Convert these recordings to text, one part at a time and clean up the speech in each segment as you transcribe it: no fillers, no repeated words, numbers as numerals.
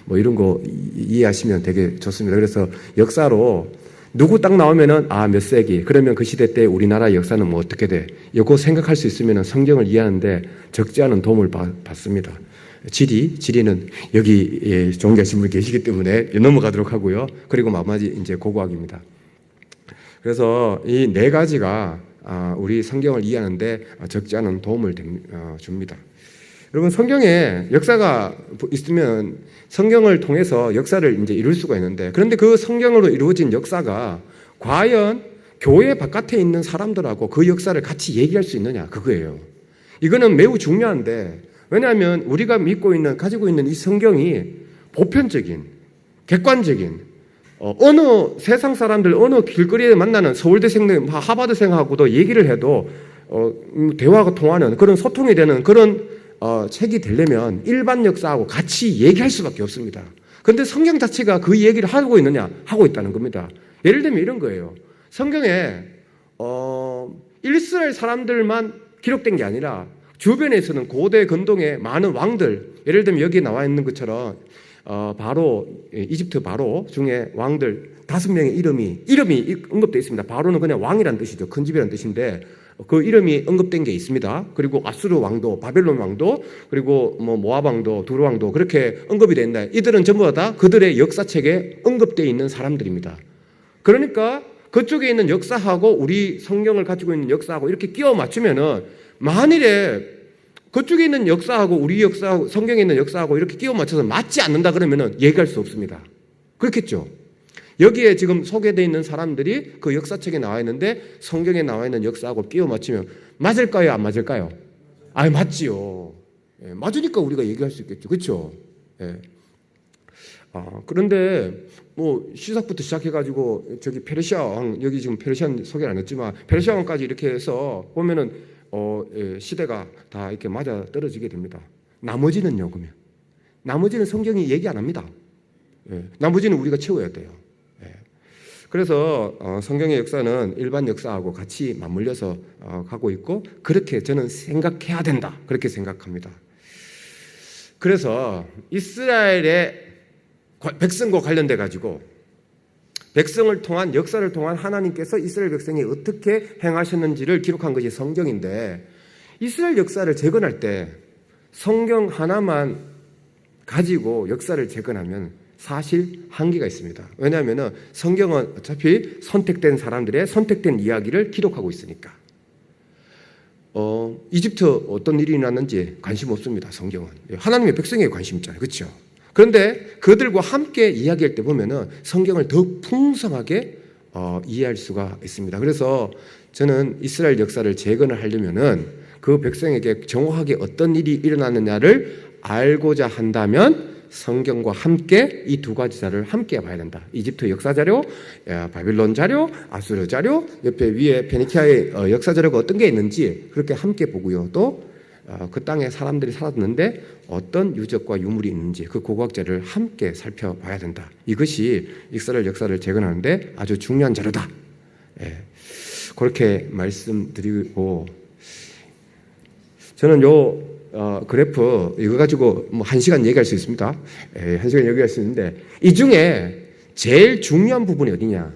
뭐 이런 거 이해하시면 되게 좋습니다. 그래서 역사로 누구 딱 나오면은 몇 세기, 그러면 그 시대 때 우리나라 역사는 뭐 어떻게 돼? 이거 생각할 수 있으면은 성경을 이해하는데 적지 않은 도움을 받습니다. 지리는 여기 존경하신 분이 계시기 때문에 넘어가도록 하고요. 그리고 나머지 이제 고고학입니다. 그래서 이 네 가지가 우리 성경을 이해하는데 적지 않은 도움을 줍니다. 여러분, 성경에 역사가 있으면 성경을 통해서 역사를 이제 이룰 수가 있는데, 그런데 그 성경으로 이루어진 역사가 과연 교회 바깥에 있는 사람들하고 그 역사를 같이 얘기할 수 있느냐, 그거예요. 이거는 매우 중요한데, 왜냐하면 우리가 가지고 있는 이 성경이 보편적인, 객관적인, 어느 세상 사람들, 어느 길거리에 만나는 서울대생, 하버드생하고도 얘기를 해도 대화가 통하는 그런 소통이 되는 그런 책이 되려면 일반 역사하고 같이 얘기할 수밖에 없습니다. 그런데 성경 자체가 그 얘기를 하고 있느냐? 하고 있다는 겁니다. 예를 들면 이런 거예요. 성경에 이스라엘 사람들만 기록된 게 아니라 주변에서는 고대 근동의 많은 왕들, 예를 들면 여기 나와 있는 것처럼 바로, 이집트 바로 중에 왕들 5명의 이름이 언급되어 있습니다. 바로는 그냥 왕이란 뜻이죠. 큰 집이란 뜻인데 그 이름이 언급된 게 있습니다. 그리고 아수르 왕도, 바벨론 왕도, 그리고 모압 왕도, 두루 왕도 그렇게 언급이 된다. 이들은 전부 다 그들의 역사책에 언급되어 있는 사람들입니다. 그러니까 그쪽에 있는 역사하고 우리 성경을 가지고 있는 역사하고 이렇게 끼워 맞추면은 만일에 그쪽에 있는 역사하고 우리 역사하고 성경에 있는 역사하고 이렇게 끼워 맞춰서 맞지 않는다 그러면은 얘기할 수 없습니다. 그렇겠죠? 여기에 지금 소개되어 있는 사람들이 그 역사책에 나와 있는데 성경에 나와 있는 역사하고 끼워 맞추면 맞을까요? 안 맞을까요? 맞지요. 맞으니까 우리가 얘기할 수 있겠죠. 그렇죠? 그런데 뭐 시작부터 시작해가지고 저기 페르시아 왕, 여기 지금 페르시아는 소개를 안 했지만 페르시아 왕까지 이렇게 해서 보면은 시대가 다 이렇게 맞아 떨어지게 됩니다. 나머지는요, 그러면 나머지는 성경이 얘기 안 합니다. 나머지는 우리가 채워야 돼요. 그래서 성경의 역사는 일반 역사하고 같이 맞물려서 가고 있고 그렇게 저는 생각해야 된다, 그렇게 생각합니다. 그래서 이스라엘의 백성과 관련돼 가지고 백성을 통한 역사를 통한 하나님께서 이스라엘 백성이 어떻게 행하셨는지를 기록한 것이 성경인데, 이스라엘 역사를 재건할 때 성경 하나만 가지고 역사를 재건하면 사실 한계가 있습니다. 왜냐하면 성경은 어차피 선택된 사람들의 선택된 이야기를 기록하고 있으니까. 이집트 어떤 일이 났는지 관심 없습니다. 성경은 하나님의 백성에게 관심 있잖아요. 그렇죠? 그런데 그들과 함께 이야기할 때 보면은 성경을 더 풍성하게 이해할 수가 있습니다. 그래서 저는 이스라엘 역사를 재건을 하려면은 그 백성에게 정확하게 어떤 일이 일어났느냐를 알고자 한다면 성경과 함께 이 두 가지 자료를 함께 봐야 된다. 이집트 역사 자료, 바빌론 자료, 아수르 자료, 옆에 위에 페니키아의 역사 자료가 어떤 게 있는지 그렇게 함께 보고요. 또 그 땅에 사람들이 살았는데 어떤 유적과 유물이 있는지 그 고고학 자료를 함께 살펴봐야 된다. 이것이 이스라엘 역사를 재건하는데 아주 중요한 자료다. 그렇게 말씀드리고, 저는 그래프 이거 가지고 뭐 1시간 얘기할 수 있습니다. 1시간 얘기할 수 있는데 이 중에 제일 중요한 부분이 어디냐?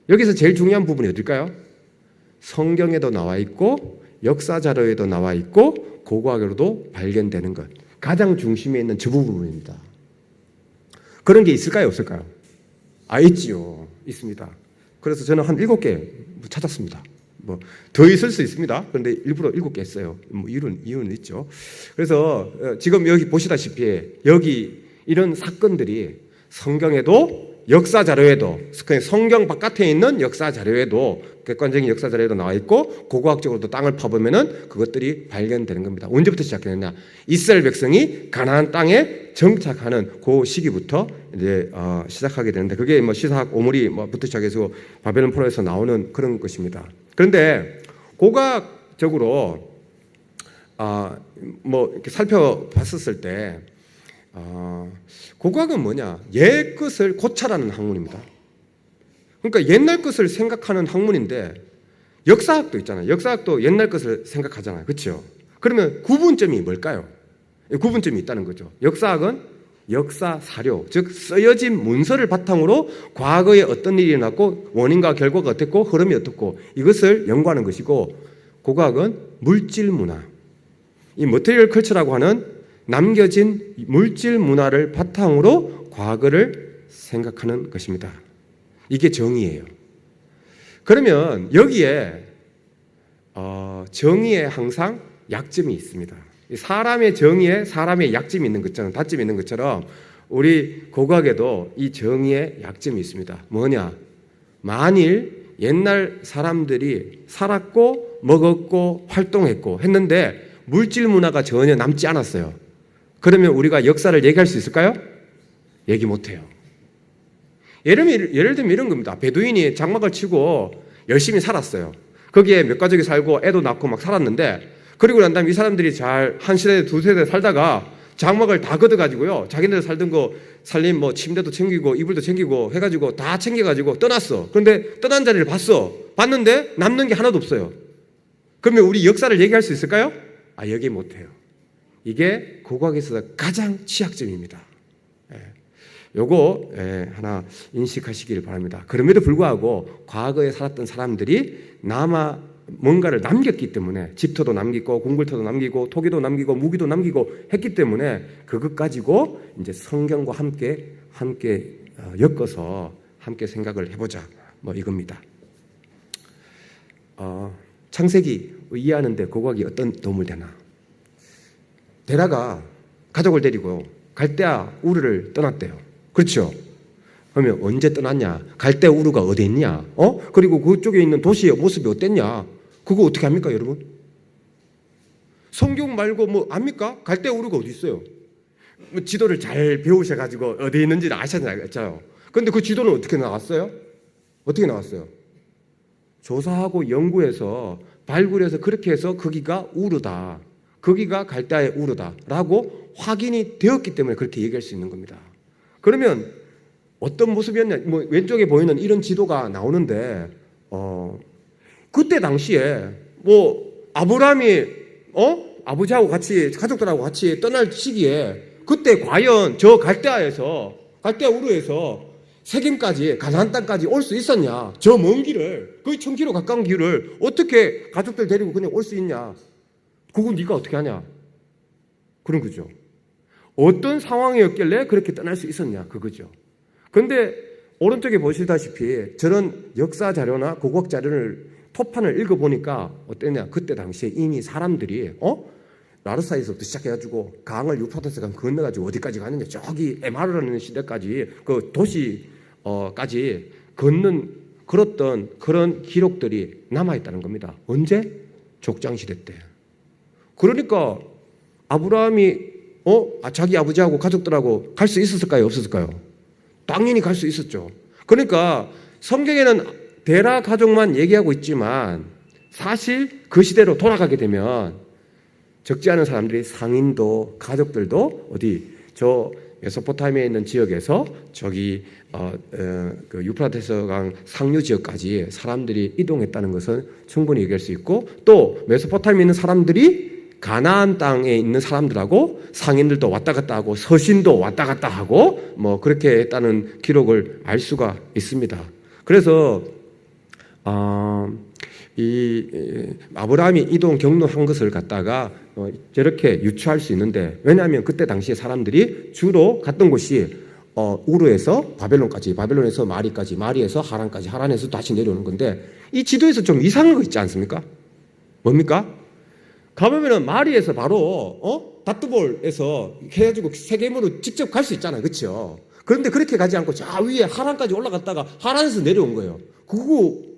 여기서 제일 중요한 부분이 어딜까요? 성경에도 나와 있고 역사 자료에도 나와 있고 고고학으로도 발견되는 것, 가장 중심에 있는 저 부분입니다. 그런 게 있을까요? 없을까요? 있지요. 있습니다. 그래서 저는 한 7개 찾았습니다. 뭐 더 있을 수 있습니다. 그런데 일부러 7개 했어요. 뭐 이유는 있죠. 그래서 지금 여기 보시다시피 여기 이런 사건들이 성경에도 역사 자료에도, 성경 바깥에 있는 역사 자료에도, 객관적인 역사 자료에도 나와 있고 고고학적으로도 땅을 파보면은 그것들이 발견되는 겁니다. 언제부터 시작했느냐? 이스라엘 백성이 가나안 땅에 정착하는 그 시기부터 이제 시작하게 되는데, 그게 뭐 시사학 오므리부터 시작해서 바벨론 포로에서 나오는 그런 것입니다. 그런데 고고학적으로 뭐 이렇게 살펴봤었을 때 고고학은 뭐냐? 옛 것을 고찰하는 학문입니다. 그러니까 옛날 것을 생각하는 학문인데, 역사학도 있잖아요. 역사학도 옛날 것을 생각하잖아요. 그렇죠? 그러면 구분점이 뭘까요? 구분점이 있다는 거죠. 역사학은 역사 사료, 즉 쓰여진 문서를 바탕으로 과거에 어떤 일이 일어났고 원인과 결과가 어땠고 흐름이 어떻고 이것을 연구하는 것이고, 고고학은 물질 문화, 이 머티리얼 컬처라고 하는 남겨진 물질 문화를 바탕으로 과거를 생각하는 것입니다. 이게 정의예요. 그러면 여기에 정의에 항상 약점이 있습니다. 사람의 정의에 사람의 약점이 있는 것처럼, 다점이 있는 것처럼 우리 고고학에도 이 정의에 약점이 있습니다. 뭐냐? 만일 옛날 사람들이 살았고 먹었고 활동했고 했는데 물질 문화가 전혀 남지 않았어요. 그러면 우리가 역사를 얘기할 수 있을까요? 얘기 못해요. 예를 들면 이런 겁니다. 베두인이 장막을 치고 열심히 살았어요. 거기에 몇 가족이 살고 애도 낳고 막 살았는데, 그리고 난 다음에 이 사람들이 잘 한 세대 두 세대 살다가 장막을 다 걷어가지고요, 자기네들 살던 거 살림 뭐 침대도 챙기고 이불도 챙기고 해가지고 다 챙겨가지고 떠났어. 그런데 떠난 자리를 봤는데 남는 게 하나도 없어요. 그러면 우리 역사를 얘기할 수 있을까요? 얘기 못해요. 이게 고고학에서 가장 취약점입니다. 요거 하나 인식하시기를 바랍니다. 그럼에도 불구하고 과거에 살았던 사람들이 뭔가를 남겼기 때문에, 집터도 남기고 궁궐터도 남기고 토기도 남기고 무기도 남기고 했기 때문에 그것 가지고 이제 성경과 함께 엮어서 함께 생각을 해보자, 뭐 이겁니다. 창세기 이해하는데 고고학이 어떤 도움을 되나? 데라가 가족을 데리고 갈대아 우르를 떠났대요. 그렇죠? 그러면 언제 떠났냐? 갈대아 우르가 어디 있냐? 그리고 그쪽에 있는 도시의 모습이 어땠냐? 그거 어떻게 합니까, 여러분? 성경 말고 뭐 압니까? 갈대아 우르가 어디 있어요? 뭐 지도를 잘 배우셔가지고 어디 있는지는 아셨잖아요. 그런데 그 지도는 어떻게 나왔어요? 어떻게 나왔어요? 조사하고 연구해서 발굴해서 그렇게 해서 거기가 우르다, 거기가 갈대아의 우르다라고 확인이 되었기 때문에 그렇게 얘기할 수 있는 겁니다. 그러면 어떤 모습이었냐? 뭐 왼쪽에 보이는 이런 지도가 나오는데, 그때 당시에 뭐 아브라함이 아버지하고 같이 가족들하고 같이 떠날 시기에 그때 과연 저 갈대아 우르에서 세겜까지, 가나안 땅까지 올 수 있었냐? 저 먼 길을, 거의 1000km 가까운 길을 어떻게 가족들 데리고 그냥 올 수 있냐? 그건 네가 어떻게 하냐? 그런 거죠. 어떤 상황이었길래 그렇게 떠날 수 있었냐? 그거죠. 그런데 오른쪽에 보시다시피 저런 역사 자료나 고고학 자료를 토판을 읽어보니까 어땠냐? 그때 당시에 이미 사람들이 라르사에서부터 시작해가지고 강을 유프라테스강 건너가지고 어디까지 가느냐? 저기 에마르라는 시대까지 그 도시까지 걷는 그런 기록들이 남아있다는 겁니다. 언제? 족장시대 때. 그러니까 아브라함이 자기 아버지하고 가족들하고 갈 수 있었을까요? 없었을까요? 당연히 갈 수 있었죠. 그러니까 성경에는 데라 가족만 얘기하고 있지만 사실 그 시대로 돌아가게 되면 적지 않은 사람들이, 상인도 가족들도 저 메소포타미아에 있는 지역에서 저기 그 유프라테스강 상류 지역까지 사람들이 이동했다는 것은 충분히 얘기할 수 있고, 또 메소포타미아에 있는 사람들이 가나안 땅에 있는 사람들하고 상인들도 왔다 갔다 하고 서신도 왔다 갔다 하고 뭐 그렇게 했다는 기록을 알 수가 있습니다. 그래서 이 아브라함이 이동 경로한 것을 갖다가 저렇게 유추할 수 있는데, 왜냐하면 그때 당시에 사람들이 주로 갔던 곳이 우르에서 바벨론까지, 바벨론에서 마리까지, 마리에서 하란까지, 하란에서 다시 내려오는 건데, 이 지도에서 좀 이상한 거 있지 않습니까? 뭡니까? 가보면은 마리에서 바로 다뚜볼에서 해가지고 세겜으로 직접 갈 수 있잖아요, 그렇죠? 그런데 그렇게 가지 않고 저 위에 하란까지 올라갔다가 하란에서 내려온 거예요. 그거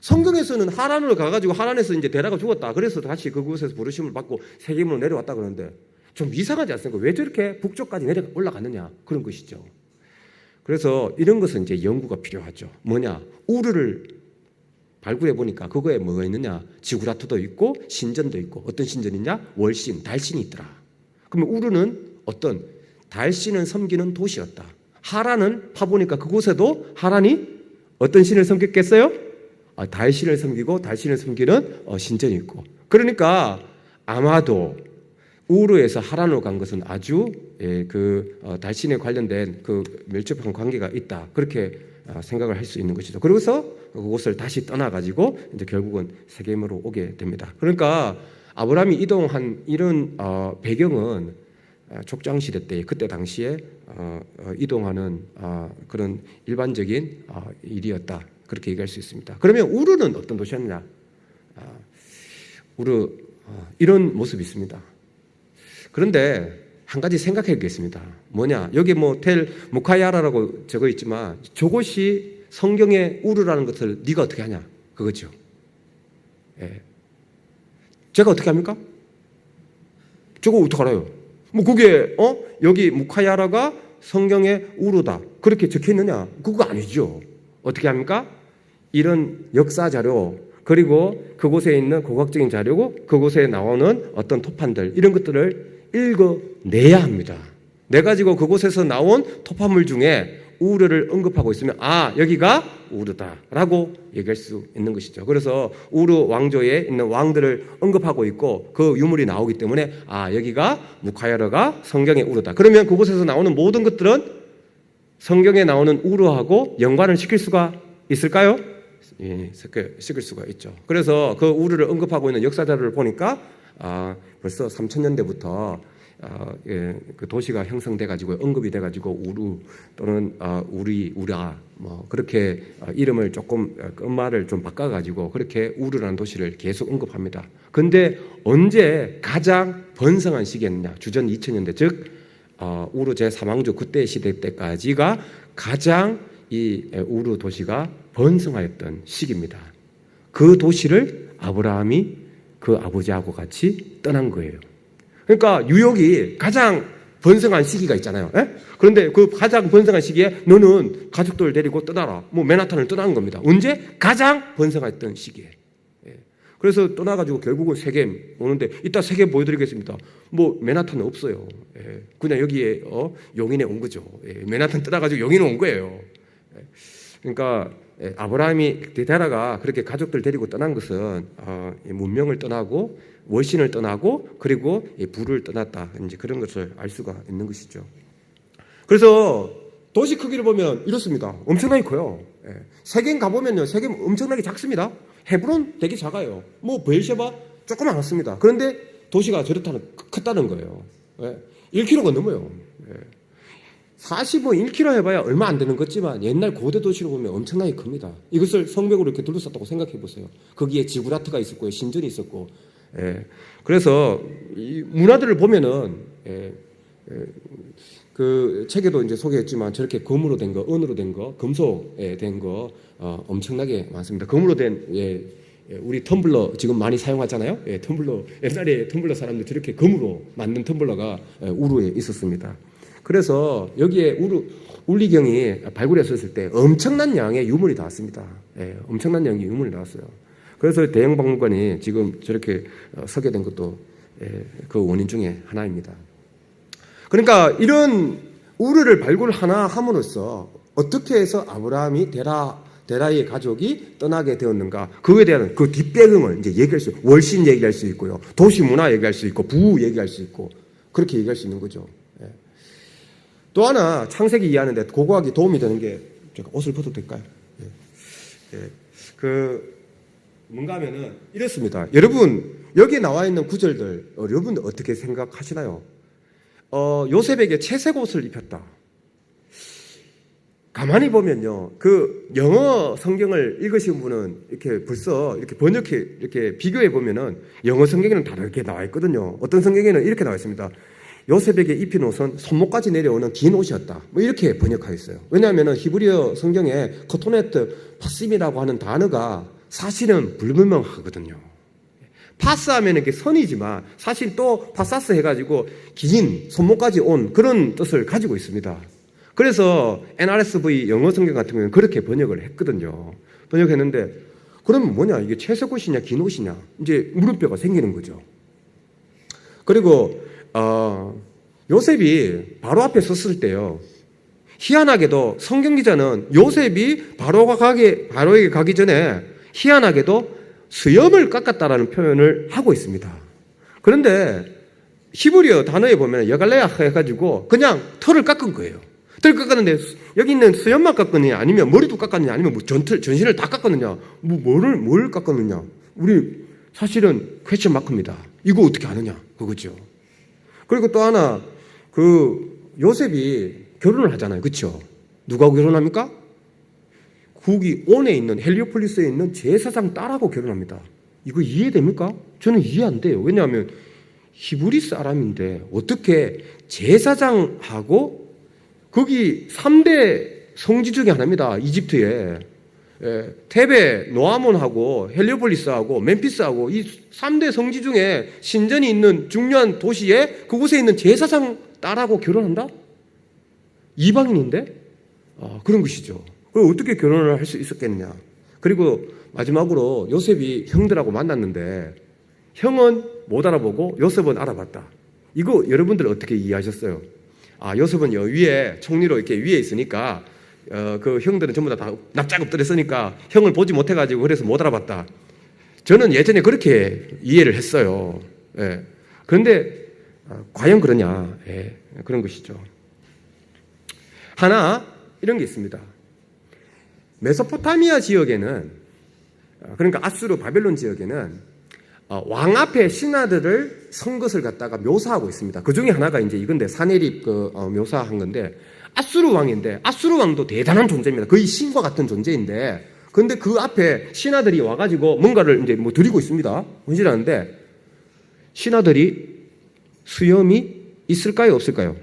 성경에서는 하란으로 가가지고 하란에서 이제 데라가 죽었다, 그래서 다시 그곳에서 부르심을 받고 세겜으로 내려왔다 그러는데 좀 이상하지 않습니까? 왜 저렇게 북쪽까지 올라갔느냐, 그런 것이죠. 그래서 이런 것은 이제 연구가 필요하죠. 뭐냐? 우르를 발굴해 보니까 그거에 뭐가 있느냐? 지구라트도 있고 신전도 있고, 어떤 신전이냐? 월신, 달신이 있더라. 그러면 우르는 어떤 달신을 섬기는 도시였다. 하란은 파보니까 그곳에도 하란이 어떤 신을 섬겼겠어요? 달신을 섬기고 달신을 섬기는 신전이 있고, 그러니까 아마도 우르에서 하란으로 간 것은 아주 달신에 관련된 그 밀접한 관계가 있다. 그렇게 생각을 할 수 있는 것이죠. 그러고서 그곳을 다시 떠나가지고 이제 결국은 세겜으로 오게 됩니다. 그러니까 아브라함이 이동한 이런 배경은 족장시대 때 그때 당시에 이동하는 그런 일반적인 일이었다. 그렇게 얘기할 수 있습니다. 그러면 우르는 어떤 도시였냐? 우르 이런 모습이 있습니다. 그런데 한 가지 생각해야겠습니다. 뭐냐? 여기 뭐 텔 무카야라라고 적어 있지만 저것이 성경의 우르라는 것을 네가 어떻게 하냐? 그거죠. 예. 제가 어떻게 합니까? 저거 어떻게 알아요? 뭐 그게 여기 무카야라가 성경의 우르다 그렇게 적혀 있느냐? 그거 아니죠. 어떻게 합니까? 이런 역사 자료 그리고 그곳에 있는 고고학적인 자료고 그곳에 나오는 어떤 토판들 이런 것들을 읽어내야 합니다. 내가지고 그곳에서 나온 토판물 중에 우르를 언급하고 있으면 여기가 우르다라고 얘기할 수 있는 것이죠. 그래서 우르 왕조에 있는 왕들을 언급하고 있고 그 유물이 나오기 때문에 여기가 무카야라가 성경의 우르다. 그러면 그곳에서 나오는 모든 것들은 성경에 나오는 우르하고 연관을 시킬 수가 있을까요? 예, 시킬 수가 있죠. 그래서 그 우르를 언급하고 있는 역사 자료를 보니까 벌써 3000년대부터 그 도시가 형성돼 가지고 언급이 돼 가지고 우르 또는 우라 뭐 그렇게 이름을 조금 끝말을 좀 바꿔 가지고 그렇게 우르라는 도시를 계속 언급합니다. 근데 언제 가장 번성한 시기였느냐? 주전 2000년대 즉 우르 제3왕조 그때 시대 때까지가 가장 이 우르 도시가 번성하였던 시기입니다. 그 도시를 아브라함이 그 아버지하고 같이 떠난 거예요. 그러니까 뉴욕이 가장 번성한 시기가 있잖아요. 그런데 그 가장 번성한 시기에 너는 가족들 데리고 떠나라. 뭐 맨하탄을 떠나는 겁니다. 언제? 가장 번성했던 시기에. 그래서 떠나가지고 결국은 세겜 오는데 이따 세겜 보여드리겠습니다. 뭐 맨하탄은 없어요. 그냥 여기에 용인에 온 거죠. 맨하탄 떠나가지고 용인에 온 거예요. 그러니까 아브라함이 데라가 그렇게 가족들 데리고 떠난 것은 문명을 떠나고 월신을 떠나고 그리고 부를 떠났다. 이제 그런 것을 알 수가 있는 것이죠. 그래서 도시 크기를 보면 이렇습니다. 엄청나게 커요. 세겜 가보면요, 세겜 엄청나게 작습니다. 헤브론 되게 작아요. 뭐 베르셰바 조금 안 왔습니다. 그런데 도시가 저렇다는 컸다는 거예요. 1km가 넘어요. 사실 뭐 1km 해봐야 얼마 안 되는 거지만 옛날 고대 도시로 보면 엄청나게 큽니다. 이것을 성벽으로 이렇게 둘러쌌다고 생각해 보세요. 거기에 지구라트가 있었고 신전이 있었고. 그래서 이 문화들을 보면은 그 책에도 이제 소개했지만 저렇게 금으로 된 거, 은으로 된 거, 금속에 된 거 엄청나게 많습니다. 금으로 된 우리 텀블러 지금 많이 사용하잖아요. 텀블러 옛날에 텀블러 사람들 저렇게 금으로 만든 텀블러가 우르에 있었습니다. 그래서 여기에 울리경이 발굴했었을 때 엄청난 양의 유물이 나왔습니다. 엄청난 양의 유물이 나왔어요. 그래서 대형 박물관이 지금 저렇게 서게 된 것도 그 원인 중에 하나입니다. 그러니까 이런 우르를 발굴 하나 함으로써 어떻게 해서 아브라함이 데라의 가족이 떠나게 되었는가 그거에 대한 그 뒷배경을 이제 얘기할 수 있고 월신 얘기할 수 있고요. 도시 문화 얘기할 수 있고 부 얘기할 수 있고 그렇게 얘기할 수 있는 거죠. 또 하나 창세기 이해하는데 고고학이 도움이 되는 게 제가 옷을 벗어도 될까요? 뭔가 하면은 이렇습니다. 여러분 여기 나와 있는 구절들 여러분 어떻게 생각하시나요? 요셉에게 채색 옷을 입혔다. 가만히 보면요, 그 영어 성경을 읽으신 분은 이렇게 벌써 이렇게 번역해 이렇게 비교해 보면은 영어 성경에는 다르게 나와 있거든요. 어떤 성경에는 이렇게 나와 있습니다. 요셉에게 입힌 옷은 손목까지 내려오는 긴 옷이었다. 뭐 이렇게 번역하여 있어요. 왜냐하면 히브리어 성경에 코토네트 파심이라고 하는 단어가 사실은 불분명하거든요. 파스 하면 이게 선이지만 사실 또 파사스 해가지고 긴 손목까지 온 그런 뜻을 가지고 있습니다. 그래서 NRSV 영어 성경 같은 경우는 그렇게 번역을 했거든요. 번역했는데 그러면 뭐냐 이게 채색 옷이냐 긴 옷이냐 이제 물음표가 생기는 거죠. 그리고 요셉이 바로 앞에 섰을 때요. 희한하게도 성경 기자는 요셉이 바로에게 가기 전에 희한하게도 수염을 깎았다라는 표현을 하고 있습니다. 그런데 히브리어 단어에 보면 여갈레아 해가지고 그냥 털을 깎은 거예요. 털을 깎았는데 여기 있는 수염만 깎았느냐 아니면 머리도 깎았느냐 아니면 뭐 전신을 다 깎았느냐 뭘 깎았느냐 우리 사실은 퀘스천 마크입니다. 이거 어떻게 아느냐 그거죠. 그리고 또 하나 그 요셉이 결혼을 하잖아요. 그렇죠? 누구하고 결혼합니까? 국이 온에 있는 헬리오폴리스에 있는 제사장 딸하고 결혼합니다. 이거 이해됩니까? 저는 이해 안 돼요. 왜냐하면 히브리 사람인데 어떻게 제사장하고 거기 3대 성지 중에 하나입니다. 이집트에 테베, 노아몬하고 헬리오폴리스하고 멤피스하고 이 3대 성지 중에 신전이 있는 중요한 도시에 그곳에 있는 제사장 딸하고 결혼한다? 이방인인데? 그런 것이죠. 그럼 어떻게 결혼을 할 수 있었겠느냐? 그리고 마지막으로 요셉이 형들하고 만났는데 형은 못 알아보고 요셉은 알아봤다. 이거 여러분들 어떻게 이해하셨어요? 요셉은 위에 총리로 이렇게 위에 있으니까 그 형들은 전부 다 납작 엎드렸으니까 형을 보지 못해가지고 그래서 못 알아봤다. 저는 예전에 그렇게 이해를 했어요. 예. 그런데 과연 그러냐? 예. 그런 것이죠. 하나 이런 게 있습니다. 메소포타미아 지역에는 그러니까 아수르 바벨론 지역에는 왕 앞에 신하들을 선 것을 갖다가 묘사하고 있습니다. 그 중에 하나가 이제 이건데 사내립 묘사한 건데 아수르 왕인데 아수르 왕도 대단한 존재입니다. 거의 신과 같은 존재인데 근데 그 앞에 신하들이 와가지고 뭔가를 이제 뭐 드리고 있습니다. 헌신하는데 신하들이 수염이 있을까요? 없을까요?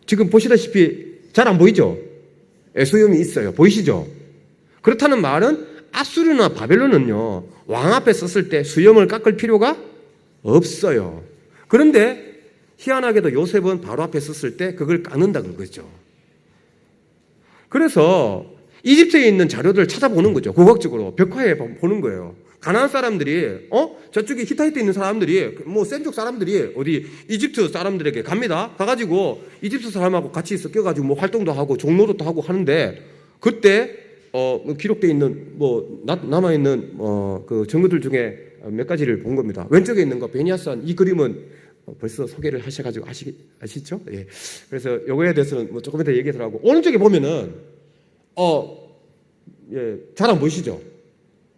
지금 보시다시피 잘 안 보이죠? 수염이 있어요. 보이시죠? 그렇다는 말은 아수르나 바벨론은요 왕 앞에 섰을 때 수염을 깎을 필요가 없어요. 그런데 희한하게도 요셉은 바로 앞에 섰을 때 그걸 깎는다는 거죠. 그래서 이집트에 있는 자료들을 찾아보는 거죠. 고각적으로 벽화에 보는 거예요. 가나안 사람들이 저쪽에 히타이트에 있는 사람들이 뭐 센족 사람들이 어디 이집트 사람들에게 갑니다. 가가지고 이집트 사람하고 같이 섞여가지고 뭐 활동도 하고 종로도 하고 하는데 그때 기록되어 있는 남아 있는 그 증거들 중에 몇 가지를 본 겁니다. 왼쪽에 있는 거 베니아산 이 그림은 벌써 소개를 하셔가지고 아시죠? 예. 그래서 요거에 대해서는 뭐 조금 이따 얘기하더라고. 오른쪽에 보면은 잘 안 보이시죠?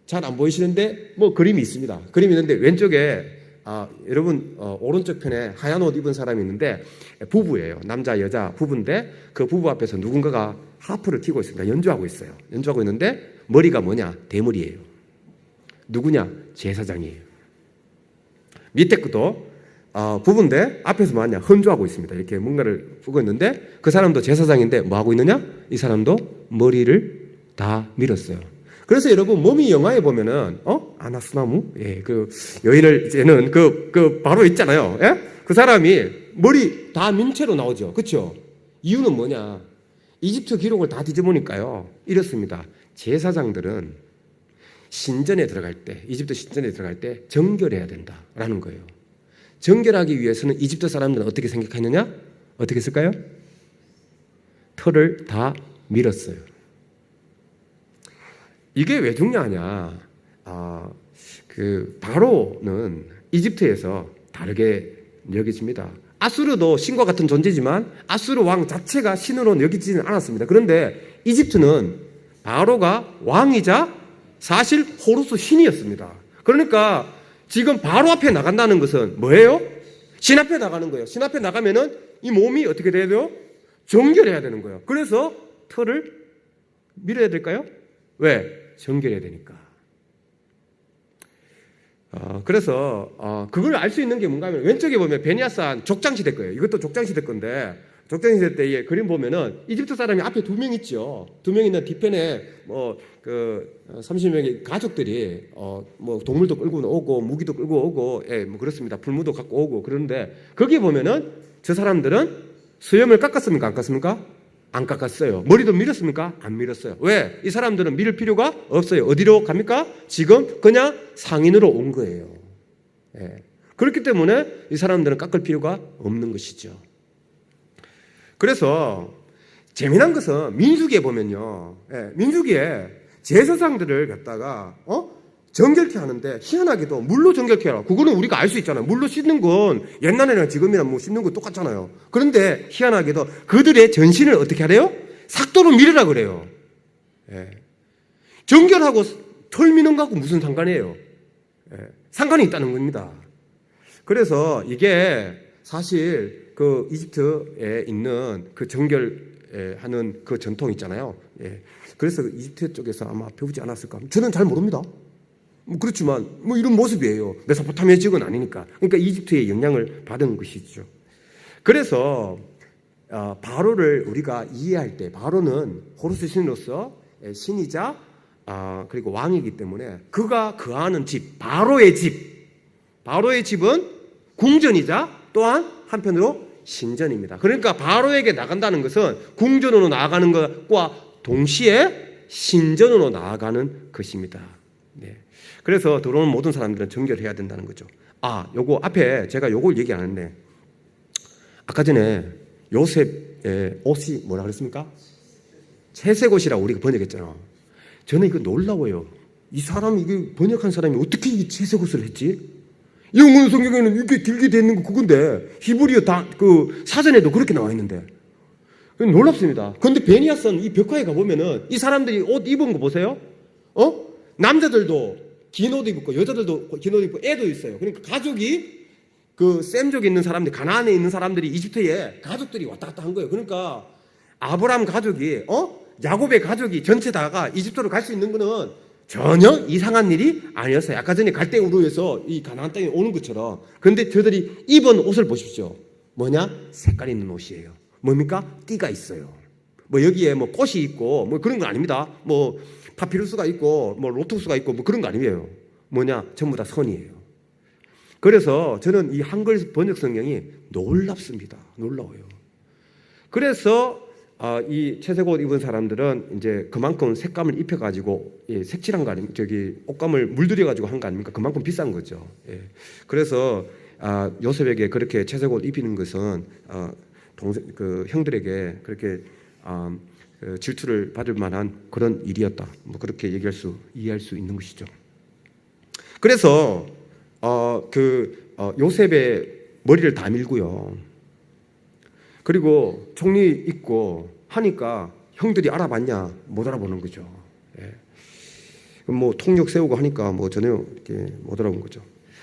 잘 안 보이시는데 뭐 그림이 있습니다. 그림이 있는데 왼쪽에 여러분 오른쪽 편에 하얀 옷 입은 사람이 있는데 부부예요. 남자 여자 부부인데 그 부부 앞에서 누군가가 하프를 튀고 있습니다. 연주하고 있어요. 연주하고 있는데 머리가 뭐냐? 대머리예요. 누구냐? 제사장이에요. 밑에 것도 부부인데 앞에서 뭐하냐? 헌주하고 있습니다. 이렇게 뭔가를 쓰고 있는데 그 사람도 제사장인데 뭐 하고 있느냐? 이 사람도 머리를 다 밀었어요. 그래서 여러분 머미 영화에 보면은 아나스나무 그 여인을 이제는 그 바로 있잖아요. 예? 그 사람이 머리 다 민 채로 나오죠. 그렇죠? 이유는 뭐냐? 이집트 기록을 다 뒤져보니까요 이렇습니다. 제사장들은 신전에 들어갈 때 이집트 신전에 들어갈 때 정결해야 된다라는 거예요. 정결하기 위해서는 이집트 사람들은 어떻게 생각했느냐? 어떻게 했을까요? 털을 다 밀었어요. 이게 왜 중요하냐? 그 바로는 이집트에서 다르게 여겨집니다. 아수르도 신과 같은 존재지만 아수르 왕 자체가 신으로 여기지는 않았습니다. 그런데 이집트는 바로가 왕이자 사실 호루스 신이었습니다. 그러니까 지금 바로 앞에 나간다는 것은 뭐예요? 신 앞에 나가는 거예요. 신 앞에 나가면은 이 몸이 어떻게 돼야 돼요? 정결해야 되는 거예요. 그래서 털을 밀어야 될까요? 왜? 정결해야 되니까. 그래서 그걸 알 수 있는 게 뭔가 하면 왼쪽에 보면 베니아산 족장시대 거예요. 이것도 족장시대 건데 족장시대 때의 그림 보면은 이집트 사람이 앞에 2명 있죠. 2명 있는 뒤편에 30명의 가족들이 뭐 동물도 끌고 오고 무기도 끌고 오고 뭐 그렇습니다. 불무도 갖고 오고 그런데 거기 보면은 저 사람들은 수염을 깎았습니까? 안 깎았습니까? 안 깎았어요. 머리도 밀었습니까? 안 밀었어요. 왜? 이 사람들은 밀을 필요가 없어요. 어디로 갑니까? 지금 그냥 상인으로 온 거예요. 그렇기 때문에 이 사람들은 깎을 필요가 없는 것이죠. 그래서 재미난 것은 민수기에 보면요. 민수기에 제사장들을 갖다가 정결케 하는데 희한하게도 물로 정결케 하라. 그거는 우리가 알 수 있잖아요. 물로 씻는 건 옛날에랑 지금이랑 뭐 씻는 건 똑같잖아요. 그런데 희한하게도 그들의 전신을 어떻게 하래요? 삭도로 밀으라 그래요. 예. 정결하고 털 미는 거하고 무슨 상관이에요? 예. 상관이 있다는 겁니다. 그래서 이게 사실 그 이집트에 있는 그 정결하는 그 전통 있잖아요. 예. 그래서 이집트 쪽에서 아마 배우지 않았을까? 저는 잘 모릅니다. 뭐 그렇지만 뭐 이런 모습이에요. 메소포타미아 지역은 아니니까. 그러니까 이집트의 영향을 받은 것이죠. 그래서 바로를 우리가 이해할 때 바로는 호루스 신으로서 신이자 그리고 왕이기 때문에 그가 거하는 집, 바로의 집은 궁전이자 또한 한편으로 신전입니다. 그러니까 바로에게 나간다는 것은 궁전으로 나아가는 것과 동시에 신전으로 나아가는 것입니다. 네. 그래서 들어오는 모든 사람들은 정결해야 된다는 거죠. 요거 앞에 제가 요걸 얘기 안 했네. 아까 전에 요셉의 옷이 뭐라 그랬습니까? 채색 옷이라고 우리가 번역했잖아. 저는 이거 놀라워요. 이 사람이 이게 번역한 사람이 어떻게 이 채색 옷을 했지? 영문 성경에는 이렇게 길게 돼 있는 거 그건데 히브리어 그 사전에도 그렇게 나와 있는데 놀랍습니다. 그런데 베니아선 이 벽화에 가보면은 이 사람들이 옷 입은 거 보세요. 남자들도 긴 옷 입고 여자들도 긴 옷 입고 애도 있어요. 그러니까 가족이 그 셈족에 있는 사람들, 가나안에 있는 사람들이 이집트에 가족들이 왔다 갔다 한 거예요. 그러니까 아브라함 가족이 야곱의 가족이 전체 다가 이집트로 갈 수 있는 거는 전혀 이상한 일이 아니었어요. 아까 전에 갈대우르에서 이 가나안 땅에 오는 것처럼. 그런데 저들이 입은 옷을 보십시오. 뭐냐? 색깔 있는 옷이에요. 뭡니까? 띠가 있어요. 뭐 여기에 뭐 꽃이 있고 뭐 그런 건 아닙니다. 뭐 파피루스가 있고 뭐 로투스가 있고 뭐 그런 거 아니에요. 뭐냐? 전부 다 선이에요. 그래서 저는 이 한글 번역 성경이 놀랍습니다. 놀라워요. 그래서 이 채색 옷 입은 사람들은 이제 그만큼 색감을 입혀가지고 색칠한 거 아닙니까? 옷감을 물들여가지고 한 거 아닙니까? 그만큼 비싼 거죠. 예. 그래서 요셉에게 그렇게 채색 옷 입히는 것은 그 형들에게 그렇게 질투를 받을 만한 그런 일이었다. 뭐 그렇게 이해할 수 있는 것이죠. 그래서 요셉의 머리를 다 밀고요. 그리고 총리 있고 하니까 형들이 알아봤냐? 못 알아보는 거죠. 예. 뭐 통역 세우고 하니까 뭐 전혀 이렇게 못 알아본 거죠.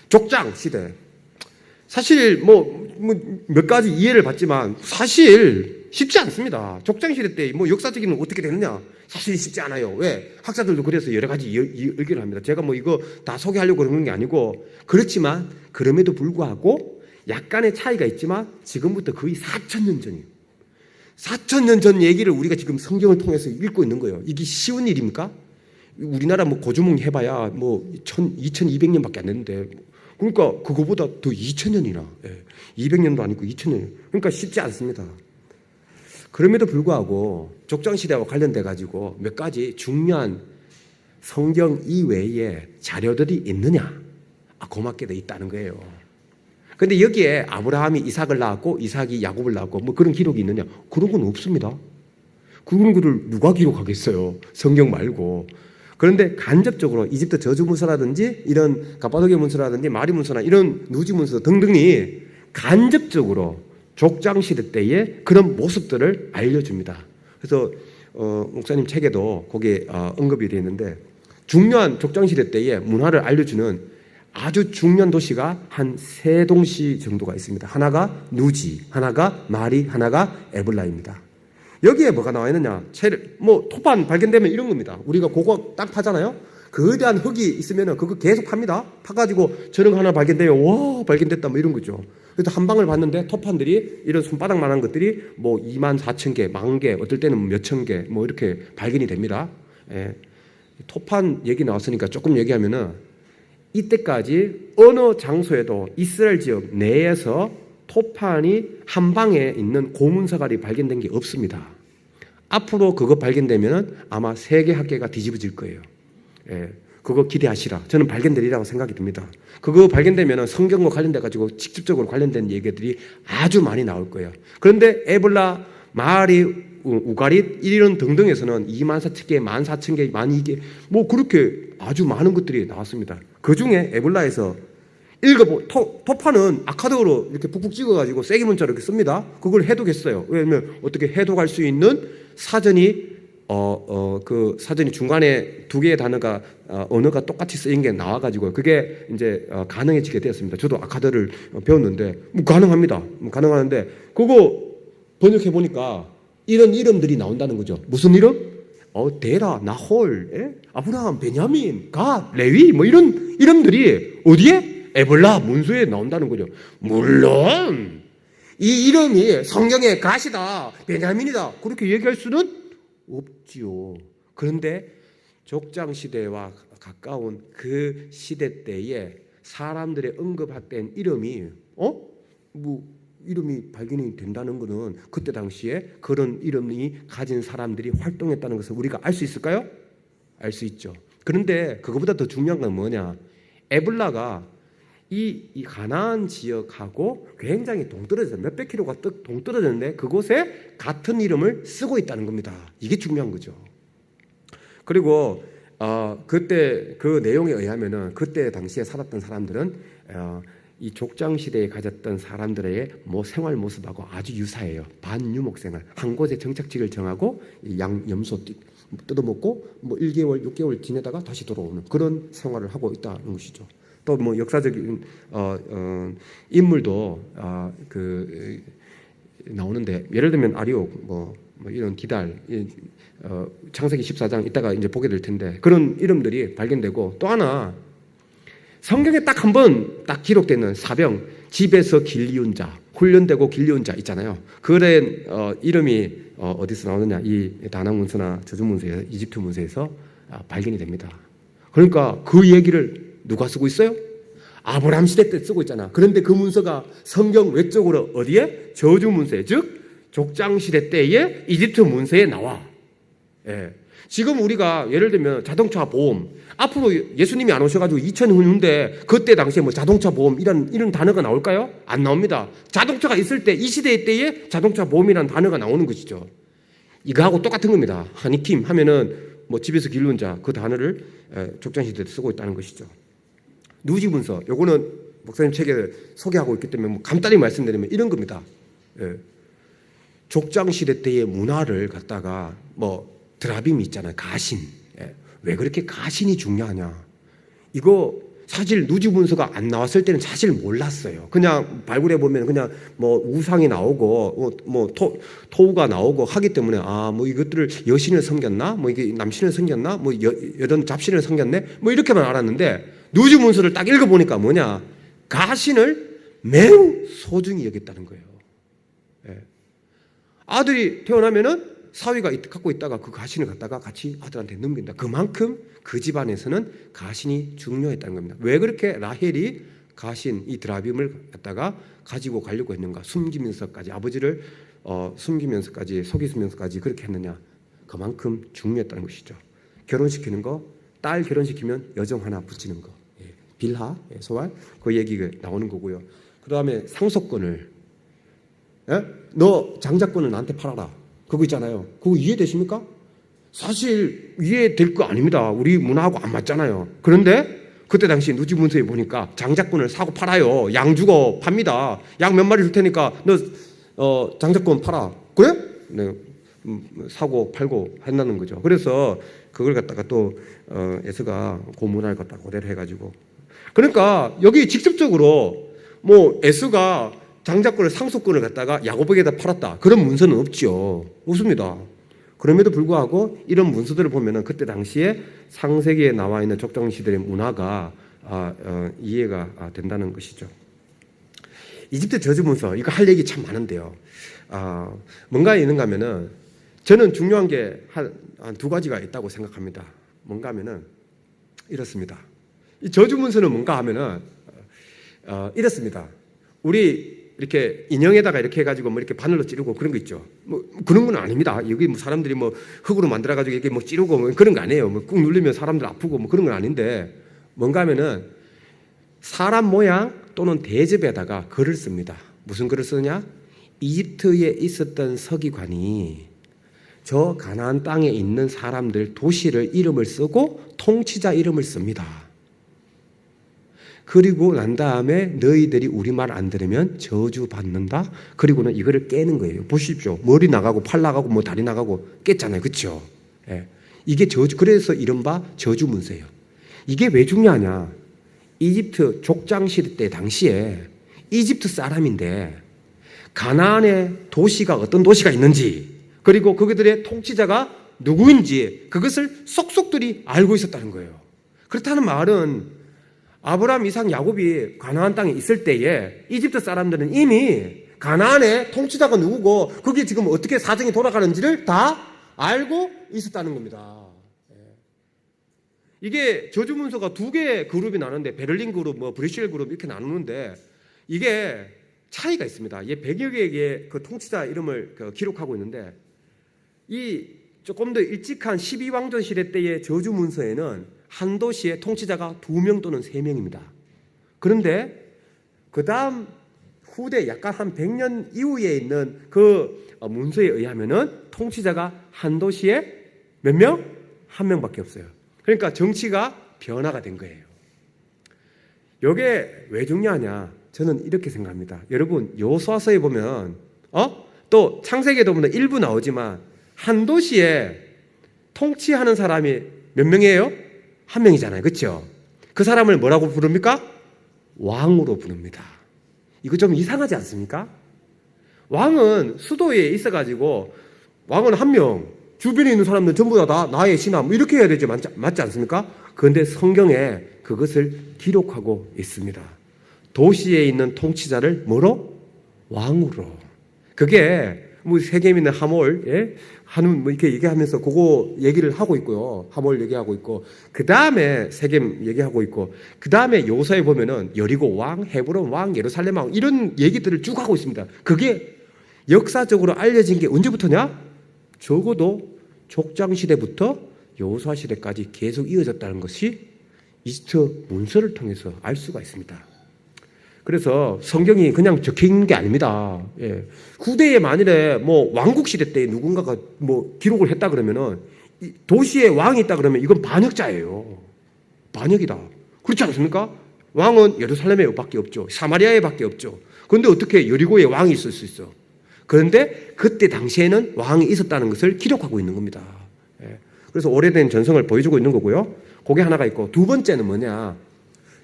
족장 시대. 사실 뭐 몇 가지 이해를 받지만 사실 쉽지 않습니다. 족장 시대 때 뭐 역사적인 어떻게 되느냐? 사실 쉽지 않아요. 왜? 학자들도 그래서 여러 가지 의견을 합니다. 제가 뭐 이거 다 소개하려고 그러는 게 아니고 그렇지만 그럼에도 불구하고 약간의 차이가 있지만 지금부터 거의 4,000년 전이에요. 4,000년 전 얘기를 우리가 지금 성경을 통해서 읽고 있는 거예요. 이게 쉬운 일입니까? 우리나라 뭐 고주몽 해봐야 뭐 2,200년밖에 안 됐는데 그러니까 그거보다 더 2,000년이나 200년도 아니고 2,000년. 그러니까 쉽지 않습니다. 그럼에도 불구하고 족장시대와 관련돼 가지고 몇 가지 중요한 성경 이외에 자료들이 있느냐? 고맙게도 있다는 거예요. 근데 여기에 아브라함이 이삭을 낳았고 이삭이 야곱을 낳았고 뭐 그런 기록이 있느냐? 그런 건 없습니다. 그런 거를 누가 기록하겠어요? 성경 말고. 그런데 간접적으로 이집트 저주 문서라든지 이런 갑바도기아 문서라든지 마리 문서나 이런 누지 문서 등등이 간접적으로 족장 시대 때의 그런 모습들을 알려줍니다. 그래서 목사님 책에도 거기에 언급이 되어 있는데 중요한 족장 시대 때의 문화를 알려주는 아주 중요한 도시가 한 3동시 정도가 있습니다. 하나가 누지, 하나가 마리, 하나가 에블라입니다. 여기에 뭐가 나와 있느냐? 뭐 토판 발견되면 이런 겁니다. 우리가 그거 딱 파잖아요. 거대한 흙이 있으면 그거 계속 팝니다. 파가지고 저런 하나 발견돼요. 와, 발견됐다 뭐 이런 거죠. 그래서 한 방을 봤는데 토판들이 이런 손바닥만한 것들이 뭐 24,000개, 10,000개, 어떨 때는 몇천 개 뭐 이렇게 발견이 됩니다. 예. 토판 얘기 나왔으니까 조금 얘기하면은 이때까지 어느 장소에도 이스라엘 지역 내에서 토판이 한 방에 있는 고문서갈이 발견된 게 없습니다. 앞으로 그거 발견되면 아마 세계 학계가 뒤집어질 거예요. 예, 그거 기대하시라. 저는 발견되리라고 생각이 듭니다. 그거 발견되면 성경과 관련돼 가지고 직접적으로 관련된 얘기들이 아주 많이 나올 거예요. 그런데 에블라, 마리, 우가릿 이런 등등에서는 24,000개, 14,000개, 12,000개 뭐 그렇게 아주 많은 것들이 나왔습니다. 그 중에 에볼라에서 토파는 아카드로 이렇게 푹푹 찍어가지고 세게 문자로 이렇게 씁니다. 그걸 해독했어요. 왜냐면 어떻게 해독할 수 있는 사전이 그 사전이 중간에 두 개의 단어가 언어가 똑같이 쓰인 게 나와가지고 그게 이제 가능해지게 되었습니다. 저도 아카드를 배웠는데 뭐 가능합니다. 가능하는데 그거 번역해 보니까 이런 이름들이 나온다는 거죠. 무슨 이름? 데라, 나홀, 아브라함, 베냐민, 갓, 레위 뭐 이런 이름들이 어디에? 에볼라 문서에 나온다는 거죠. 물론 이 이름이 성경의 갓이다, 베냐민이다 그렇게 얘기할 수는 없지요. 그런데 족장 시대와 가까운 그 시대 때에 사람들의 언급된 이름이 이름이 발견이 된다는 것은 그때 당시에 그런 이름이 가진 사람들이 활동했다는 것을 우리가 알 수 있을까요? 알 수 있죠. 그런데 그것보다 더 중요한 건 뭐냐? 에볼라가 이 가나안 지역하고 굉장히 동떨어져 몇백 킬로가 동떨어졌는데 그곳에 같은 이름을 쓰고 있다는 겁니다. 이게 중요한 거죠. 그리고 그때 그 내용에 의하면은 그때 당시에 살았던 사람들은 이 족장 시대에 가졌던 사람들의 생활 모습하고 아주 유사해요. 반유목 생활. 한 곳에 정착지를 정하고 염소 뜯어먹고 1개월, 6개월 지내다가 다시 돌아오는 그런 생활을 하고 있다는 것이죠. 또 역사적인 인물도 나오는데 예를 들면 아리옥 뭐 이런 디달 창세기 14장 이따가 이제 보게 될 텐데 그런 이름들이 발견되고 또 하나 성경에 딱 한 번 딱 기록되는 사병 집에서 길리운 자 훈련되고 길리운 자 있잖아요. 그런 이름이 어디서 나오느냐? 이 다낭 문서나 저주 문서에서 이집트 문서에서 발견이 됩니다. 그러니까 그 얘기를 누가 쓰고 있어요? 아브라함 시대 때 쓰고 있잖아. 그런데 그 문서가 성경 외쪽으로 어디에? 저주 문서에, 즉 족장 시대 때의 이집트 문서에 나와. 예. 지금 우리가 예를 들면 자동차 보험 앞으로 예수님이 안 오셔가지고 2000년대 그때 당시에 자동차 보험 이런 단어가 나올까요? 안 나옵니다. 자동차가 있을 때 이 시대 때에 자동차 보험이라는 단어가 나오는 것이죠. 이거하고 똑같은 겁니다. 하니킴 하면은 집에서 기르는 자 그 단어를 족장 시대 때 쓰고 있다는 것이죠. 누지 문서 요거는 목사님 책에 소개하고 있기 때문에 간단히 말씀드리면 이런 겁니다. 예. 족장 시대 때의 문화를 갖다가 드라빔이 있잖아요. 가신. 예. 왜 그렇게 가신이 중요하냐? 이거 사실 누지 문서가 안 나왔을 때는 사실 몰랐어요. 그냥 발굴해 보면 그냥 우상이 나오고 토우가 나오고 하기 때문에 이것들을 여신을 섬겼나? 이게 남신을 섬겼나? 여든 잡신을 섬겼네? 이렇게만 알았는데 누지 문서를 딱 읽어 보니까 뭐냐? 가신을 매우 소중히 여겼다는 거예요. 예. 아들이 태어나면은 사위가 갖고 있다가 그 가신을 갖다가 같이 아들한테 넘긴다. 그만큼 그 집안에서는 가신이 중요했다는 겁니다. 왜 그렇게 라헬이 가신 이 드라빔을 갖다가 가지고 가려고 했는가? 숨기면서까지 아버지를 숨기면서까지 속이면서까지 그렇게 했느냐? 그만큼 중요했다는 것이죠. 결혼시키는 거, 딸 결혼시키면 여정 하나 붙이는 거, 빌하, 소알 그 얘기가 나오는 거고요. 그 다음에 상속권을 너 장자권을 나한테 팔아라. 그거 있잖아요. 그거 이해되십니까? 사실 이해될 거 아닙니다. 우리 문화하고 안 맞잖아요. 그런데 그때 당시 누지 문서에 보니까 장자권을 사고 팔아요. 양 주고 팝니다. 양 몇 마리 줄 테니까 너 장자권 팔아. 그래? 네, 사고 팔고 한다는 거죠. 그래서 그걸 갖다가 또 에스가 그 문화를 갖다가 그대로 해가지고 그러니까 여기 직접적으로 에스가 장자권을 상속권을 갖다가 야곱에게다 팔았다. 그런 문서는 없죠. 없습니다. 그럼에도 불구하고 이런 문서들을 보면은 그때 당시에 창세기에 나와 있는 족장 시대의 문화가 이해가 된다는 것이죠. 이집트 저주 문서 이거 할 얘기 참 많은데요. 뭔가 있는가 하면은 저는 중요한 게 한 두 가지가 있다고 생각합니다. 뭔가 하면은 이렇습니다. 이 저주 문서는 뭔가 하면은 이렇습니다. 우리 이렇게 인형에다가 이렇게 해가지고 이렇게 바늘로 찌르고 그런 거 있죠. 그런 건 아닙니다. 여기 사람들이 흙으로 만들어가지고 이렇게 찌르고 그런 거 아니에요. 꾹 누르면 사람들 아프고 그런 건 아닌데 뭔가 하면은 사람 모양 또는 대접에다가 글을 씁니다. 무슨 글을 쓰느냐? 이집트에 있었던 서기관이 저 가나안 땅에 있는 사람들 도시를 이름을 쓰고 통치자 이름을 씁니다. 그리고 난 다음에 너희들이 우리 말 안 들으면 저주 받는다. 그리고는 이거를 깨는 거예요. 보십시오. 머리 나가고 팔 나가고 뭐 다리 나가고 깼잖아요. 그렇죠? 예. 이게 저주, 그래서 이른바 저주 문서예요. 이게 왜 중요하냐? 이집트 족장 시대 때 당시에 이집트 사람인데 가나안의 도시가 어떤 도시가 있는지, 그리고 그들의 통치자가 누구인지 그것을 속속들이 알고 있었다는 거예요. 그렇다는 말은 아브라함, 이삭, 야곱이 가나안 땅에 있을 때에 이집트 사람들은 이미 가나안의 통치자가 누구고 거기 지금 어떻게 사정이 돌아가는지를 다 알고 있었다는 겁니다. 이게 저주문서가 두 개의 그룹이 나누는데, 베를린 그룹, 뭐 브뤼셀 그룹 이렇게 나누는데 이게 차이가 있습니다. 이 100여 개의 그 통치자 이름을 기록하고 있는데, 이 조금 더 일찍한 12왕조 시대 때의 저주문서에는 한 도시의 통치자가 2명 또는 3명입니다. 그런데 그 다음 후대 약간 한 100년 이후에 있는 그 문서에 의하면은 통치자가 한 도시에 몇 명? 1명밖에 없어요. 그러니까 정치가 변화가 된 거예요. 이게 왜 중요하냐? 저는 이렇게 생각합니다. 여러분, 여호수아서에 보면 또 창세기에도 보면 일부 나오지만 한 도시에 통치하는 사람이 몇 명이에요? 1명이잖아요. 그렇죠? 그 사람을 뭐라고 부릅니까? 왕으로 부릅니다. 이거 좀 이상하지 않습니까? 왕은 수도에 있어가지고 왕은 1명, 주변에 있는 사람들 전부 다 나의 신하 뭐 이렇게 해야 되지, 맞지 않습니까? 그런데 성경에 그것을 기록하고 있습니다. 도시에 있는 통치자를 뭐로? 왕으로. 그게 뭐 세겜 있는 하몰, 예? 하는 뭐 이렇게 얘기하면서 그거 얘기를 하고 있고요. 하몰 얘기하고 있고, 그 다음에 세겜 얘기하고 있고, 그 다음에 요서에 보면은 여리고 왕, 헤브론 왕, 예루살렘 왕 이런 얘기들을 쭉 하고 있습니다. 그게 역사적으로 알려진 게 언제부터냐? 적어도 족장 시대부터 여호수아 시대까지 계속 이어졌다는 것이 이집트 문서를 통해서 알 수가 있습니다. 그래서 성경이 그냥 적혀 있는 게 아닙니다. 예. 후대에 만일에 뭐 왕국 시대 때 누군가가 뭐 기록을 했다 그러면은 도시에 왕이 있다 그러면 이건 반역자예요. 반역이다. 그렇지 않습니까? 왕은 예루살렘에 밖에 없죠. 사마리아에 밖에 없죠. 그런데 어떻게 여리고에 왕이 있을 수 있어? 그런데 그때 당시에는 왕이 있었다는 것을 기록하고 있는 겁니다. 예. 그래서 오래된 전성을 보여주고 있는 거고요. 그게 하나가 있고, 두 번째는 뭐냐?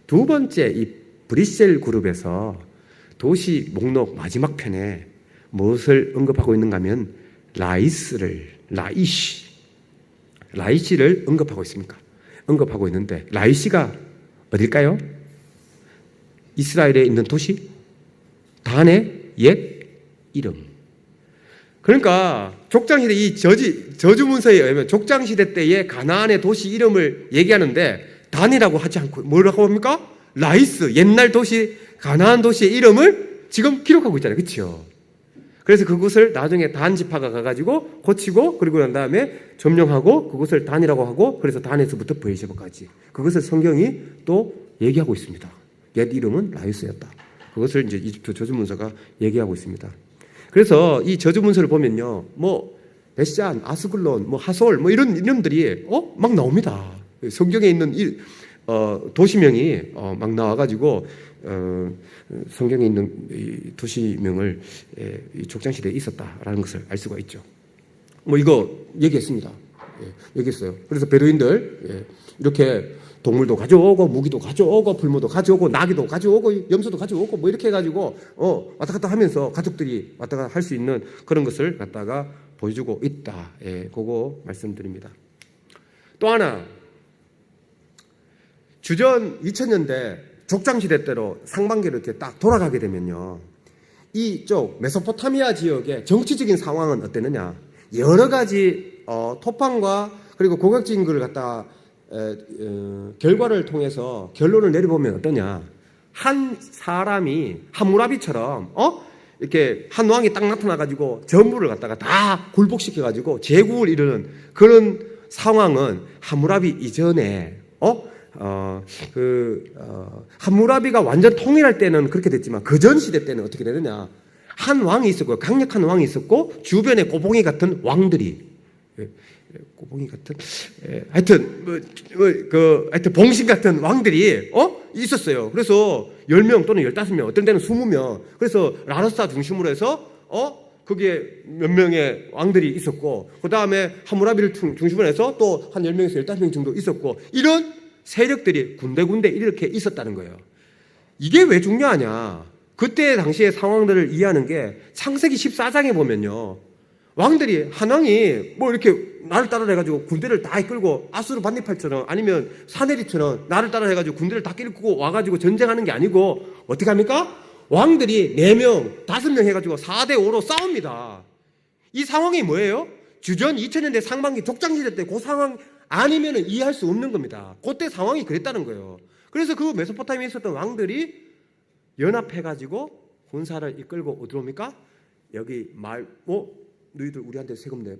두 번째 이 브뤼셀 그룹에서 도시 목록 마지막 편에 무엇을 언급하고 있는가 하면 라이시를 언급하고 있습니까? 언급하고 있는데, 라이시가 어딜까요? 이스라엘에 있는 도시? 단의 옛 이름. 그러니까 족장시대 이 저주문서에 의하면 족장시대 때의 가나안의 도시 이름을 얘기하는데 단이라고 하지 않고 뭐라고 합니까? 라이스, 옛날 도시, 가나안 도시의 이름을 지금 기록하고 있잖아요. 그렇죠? 그래서 그곳을 나중에 단 지파가 가가지고 고치고, 그리고 난 다음에 점령하고 그곳을 단이라고 하고, 그래서 단에서부터 브에르시바까지 그것을 성경이 또 얘기하고 있습니다. 옛 이름은 라이스였다. 그것을 이제 이집트 저주문서가 얘기하고 있습니다. 그래서 이 저주문서를 보면요, 뭐 베시안, 아스글론, 뭐 하솔, 뭐 이런 이름들이 막 나옵니다. 성경에 있는 도시명이 막 나와가지고 성경에 있는 이 도시명을 이 족장시대에 있었다라는 것을 알 수가 있죠. 뭐 이거 얘기했습니다. 얘기했어요. 그래서 베두인들 이렇게 동물도 가져오고 무기도 가져오고 불모도 가져오고 나귀도 가져오고 염소도 가져오고 뭐 이렇게 해가지고 왔다 갔다 하면서 가족들이 왔다 갔다 할 수 있는 그런 것을 갖다가 보여주고 있다. 그거 말씀드립니다. 또 하나, 주전 2000년대 족장시대 때로 상반기로 이렇게 딱 돌아가게 되면요, 이쪽 메소포타미아 지역의 정치적인 상황은 어땠느냐? 여러 가지 토판과 그리고 고각적인 것을 갖다가 결과를 통해서 결론을 내려보면 어떠냐? 한 사람이 함무라비처럼 이렇게 한 왕이 딱 나타나가지고 전부를 갖다가 다 굴복시켜가지고 제국을 이루는 그런 상황은 함무라비 이전에 함무라비가 완전 통일할 때는 그렇게 됐지만 그 전 시대 때는 어떻게 되느냐? 한 왕이 있었고, 강력한 왕이 있었고, 주변에 꼬봉이 같은 왕들이, 꼬봉이 같은 하여튼 하여튼 봉신 같은 왕들이 있었어요. 그래서 10명 또는 15명, 어떤 데는 20명. 그래서 라르사 중심으로 해서 거기에 몇 명의 왕들이 있었고, 그 다음에 하무라비를 중심으로 해서 또 한 10명에서 15명 정도 있었고, 이런 세력들이 군데군데 이렇게 있었다는 거예요. 이게 왜 중요하냐? 그때 당시의 상황들을 이해하는 게 창세기 14장에 보면요, 왕들이 한 왕이 뭐 이렇게 나를 따라해가지고 군대를 다 이끌고 아수르 반니팔처럼 아니면 사내리처럼 나를 따라해가지고 군대를 다 끌고 와가지고 전쟁하는 게 아니고 어떻게 합니까? 왕들이 4명, 5명 해가지고 4대5로 싸웁니다. 이 상황이 뭐예요? 주전 2000년대 상반기 족장시대 때 그 상황 아니면 이해할 수 없는 겁니다. 그때 상황이 그랬다는 거예요. 그래서 그 메소포타미아에 있었던 왕들이 연합해가지고 군사를 이끌고 어디로 옵니까? 여기 너희들 우리한테 세금 내.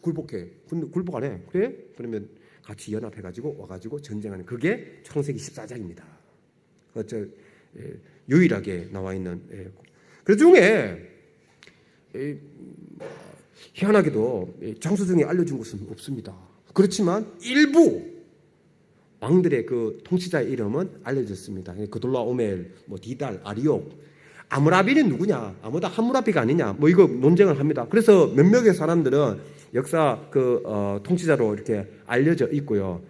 굴복해. 굴복 안 해. 그래? 그러면 같이 연합해가지고 와가지고 전쟁하는, 그게 창세기 14장입니다. 유일하게 나와 있는. 그 중에 희한하게도 장수중에 알려준 것은 없습니다. 그렇지만 일부 왕들의 그 통치자의 이름은 알려졌습니다. 그돌라오멜, 디달, 아리옥. 아무라비는 누구냐? 아무다 하무라비가 아니냐? 이거 논쟁을 합니다. 그래서 몇몇의 사람들은 역사 통치자로 이렇게 알려져 있고요.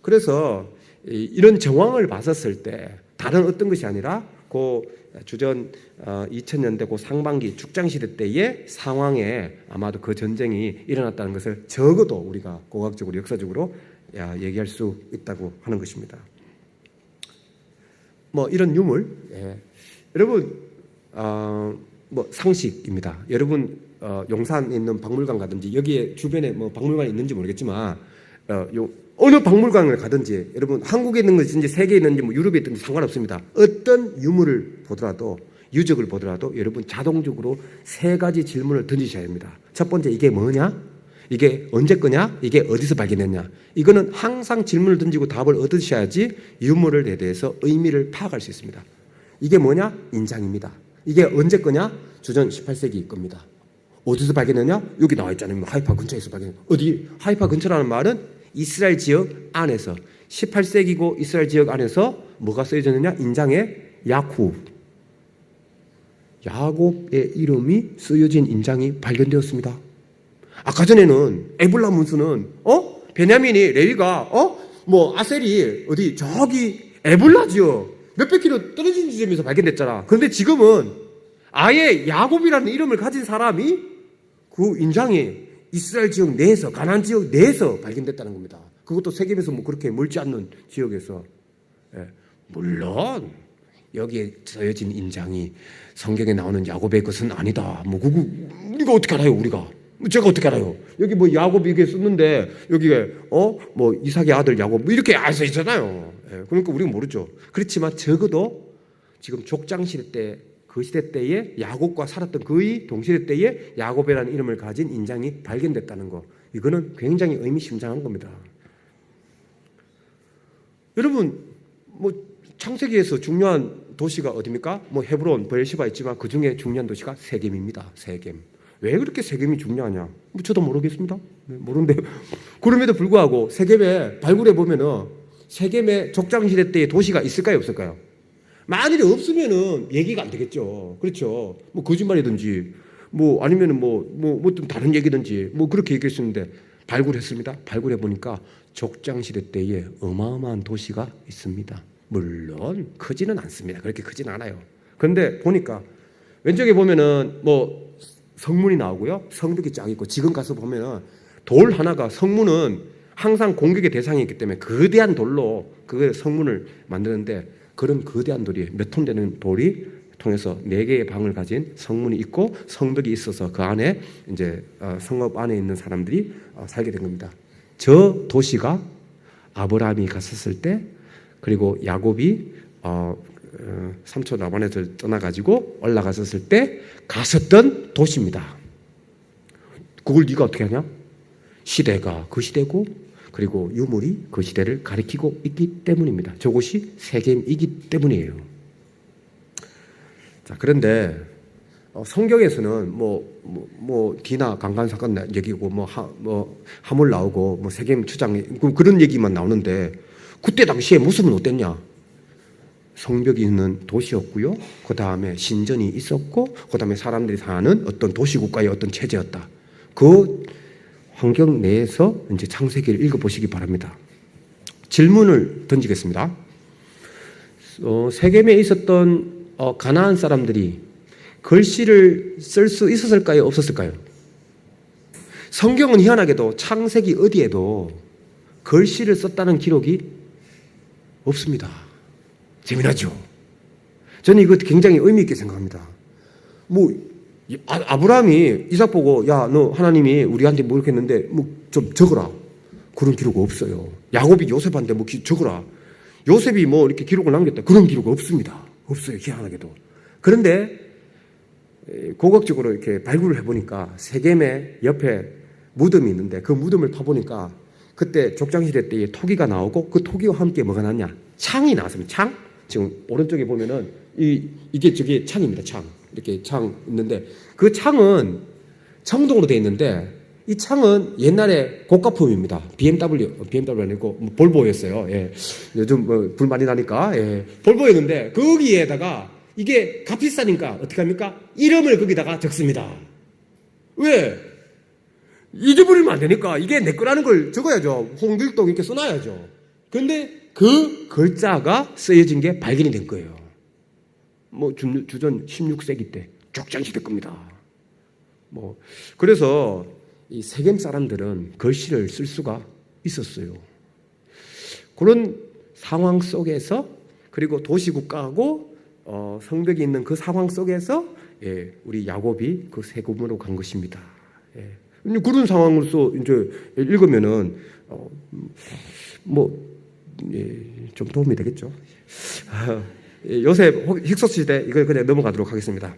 그래서 이런 정황을 봤었을 때 다른 어떤 것이 아니라 그 주전 2000년대 그 상반기 축장시대 때의 상황에 아마도 그 전쟁이 일어났다는 것을 적어도 우리가 고학적으로 역사적으로 얘기할 수 있다고 하는 것입니다. 이런 유물, 여러분 상식입니다. 여러분 용산에 있는 박물관 가든지 여기에 주변에 박물관이 있는지 모르겠지만 어느 박물관을 가든지 여러분 한국에 있는 것인지 세계에 있는지 유럽에 있든지 상관없습니다. 어떤 유물을 보더라도 유적을 보더라도 여러분 자동적으로 3가지 질문을 던지셔야 합니다. 첫 번째, 이게 뭐냐? 이게 언제 거냐? 이게 어디서 발견했냐? 이거는 항상 질문을 던지고 답을 얻으셔야지 유물에 대해서 의미를 파악할 수 있습니다. 이게 뭐냐? 인장입니다. 이게 언제 거냐? 주전 18세기 겁니다. 어디서 발견했냐? 여기 나와 있잖아요. 하이파 근처에서 발견했냐? 어디? 하이파 근처라는 말은 이스라엘 지역 안에서 18세기고 이스라엘 지역 안에서 뭐가 쓰여졌느냐? 인장에 야곱의 이름이 쓰여진 인장이 발견되었습니다. 아까 전에는 에불라 문수는 베냐민이 레위가 아셀이 어디 저기 에불라 지역 몇백 킬로 떨어진 지점에서 발견됐잖아. 그런데 지금은 아예 야곱이라는 이름을 가진 사람이 그 인장이 이스라엘 지역 내에서, 가나안 지역 내에서 발견됐다는 겁니다. 그것도 세계에서 그렇게 멀지 않는 지역에서. 물론 여기에 쓰여진 인장이 성경에 나오는 야곱의 것은 아니다. 우리가 어떻게 알아요? 제가 어떻게 알아요? 여기 야곱이 이게 썼는데 여기에 이삭의 아들 야곱 이렇게 알 수 있잖아요. 그러니까 우리가 모르죠. 그렇지만 적어도 지금 족장시대 때, 그 시대 때에 야곱과 살았던 거의 동시대 때에 야곱이라는 이름을 가진 인장이 발견됐다는 거, 이거는 굉장히 의미심장한 겁니다. 여러분 창세기에서 중요한 도시가 어디입니까? 헤브론, 베르시바 있지만 그 중에 중요한 도시가 세겜입니다. 세겜. 왜 그렇게 세겜이 중요하냐? 저도 모르겠습니다. 모르는데 그럼에도 불구하고 세겜에 발굴해 보면은 세겜의 족장시대 때의 도시가 있을까요, 없을까요? 만일에 없으면은 얘기가 안 되겠죠. 그렇죠. 거짓말이든지 아니면은 좀 다른 얘기든지 그렇게 얘기할 수 있는데 발굴했습니다. 발굴해 보니까 족장시대 때에 어마어마한 도시가 있습니다. 물론 크지는 않습니다. 그렇게 크지는 않아요. 그런데 보니까 왼쪽에 보면은 성문이 나오고요. 성벽이 쫙 있고, 지금 가서 보면은 돌 하나가, 성문은 항상 공격의 대상이 있기 때문에 거대한 돌로 그 성문을 만드는데, 그런 거대한 돌이 몇 톤 되는 돌이 통해서 4개의 방을 가진 성문이 있고 성벽이 있어서 그 안에 이제 성읍 안에 있는 사람들이 살게 된 겁니다. 저 도시가 아브라함이 갔었을 때, 그리고 야곱이 삼촌 라반에서 떠나가지고 올라갔었을 때 갔었던 도시입니다. 그걸 네가 어떻게 하냐? 시대가 그 시대고, 그리고 유물이 그 시대를 가리키고 있기 때문입니다. 저곳이 세겜이기 때문이에요. 자, 그런데 성경에서는 디나 강간 사건 얘기고 하물 나오고 세겜 추장 그런 얘기만 나오는데 그때 당시에 모습은 어땠냐? 성벽이 있는 도시였고요. 그 다음에 신전이 있었고, 그 다음에 사람들이 사는 어떤 도시국가의 어떤 체제였다. 그 환경 내에서 이제 창세기를 읽어보시기 바랍니다. 질문을 던지겠습니다. 세겜에 있었던 가나안 사람들이 글씨를 쓸 수 있었을까요? 없었을까요? 성경은 희한하게도 창세기 어디에도 글씨를 썼다는 기록이 없습니다. 재미나죠? 저는 이거 굉장히 의미 있게 생각합니다. 아브라함이 이삭 보고, 야, 너 하나님이 우리한테 뭐 이렇게 했는데, 좀 적어라. 그런 기록 없어요. 야곱이 요셉한테 적어라. 요셉이 이렇게 기록을 남겼다. 그런 기록 없습니다. 없어요. 희한하게도. 그런데, 고각적으로 이렇게 발굴을 해보니까 세겜의 옆에 무덤이 있는데 그 무덤을 파보니까 그때 족장시대 때에 토기가 나오고 그 토기와 함께 뭐가 났냐? 창이 나왔습니다. 창? 지금 오른쪽에 보면은 이게 저기 창입니다. 창. 이렇게 창 있는데 그 창은 청동으로 되어 있는데 이 창은 옛날에 고가품입니다. BMW 아니고 볼보였어요. 예. 요즘 불 많이 나니까 예. 볼보였는데 거기에다가 이게 값비싸니까 어떻게 합니까? 이름을 거기다가 적습니다. 왜? 잊어버리면 안 되니까 이게 내 거라는 걸 적어야죠. 홍길동 이렇게 써놔야죠. 그런데 그 글자가 쓰여진 게 발견이 된 거예요. 주전 16세기 때 족장시대 겁니다. 그래서 이 세겜 사람들은 글씨를 쓸 수가 있었어요. 그런 상황 속에서 그리고 도시국가하고 성벽이 있는 그 상황 속에서 우리 야곱이 그 세겜으로 간 것입니다. 그런 상황으로서 이제 읽으면은 좀 도움이 되겠죠. 요셉 힉소스 시대 이걸 그냥 넘어가도록 하겠습니다.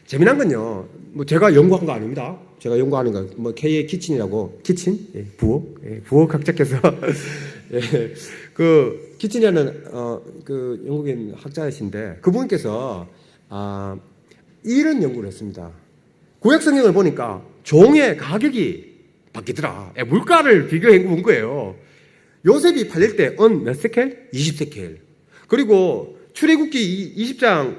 재미난 건요. 제가 연구한 거 아닙니다. 제가 연구하는 거 K의 키친이라고 키친 부엌 학자께서 그 키친이라는 그 영국인 학자이신데 그분께서 이런 연구를 했습니다. 구약 성경을 보니까 종의 가격이 바뀌더라. 물가를 비교해 본 거예요. 요셉이 팔릴 때 몇 세켈? 20세켈. 그리고 출애굽기 20장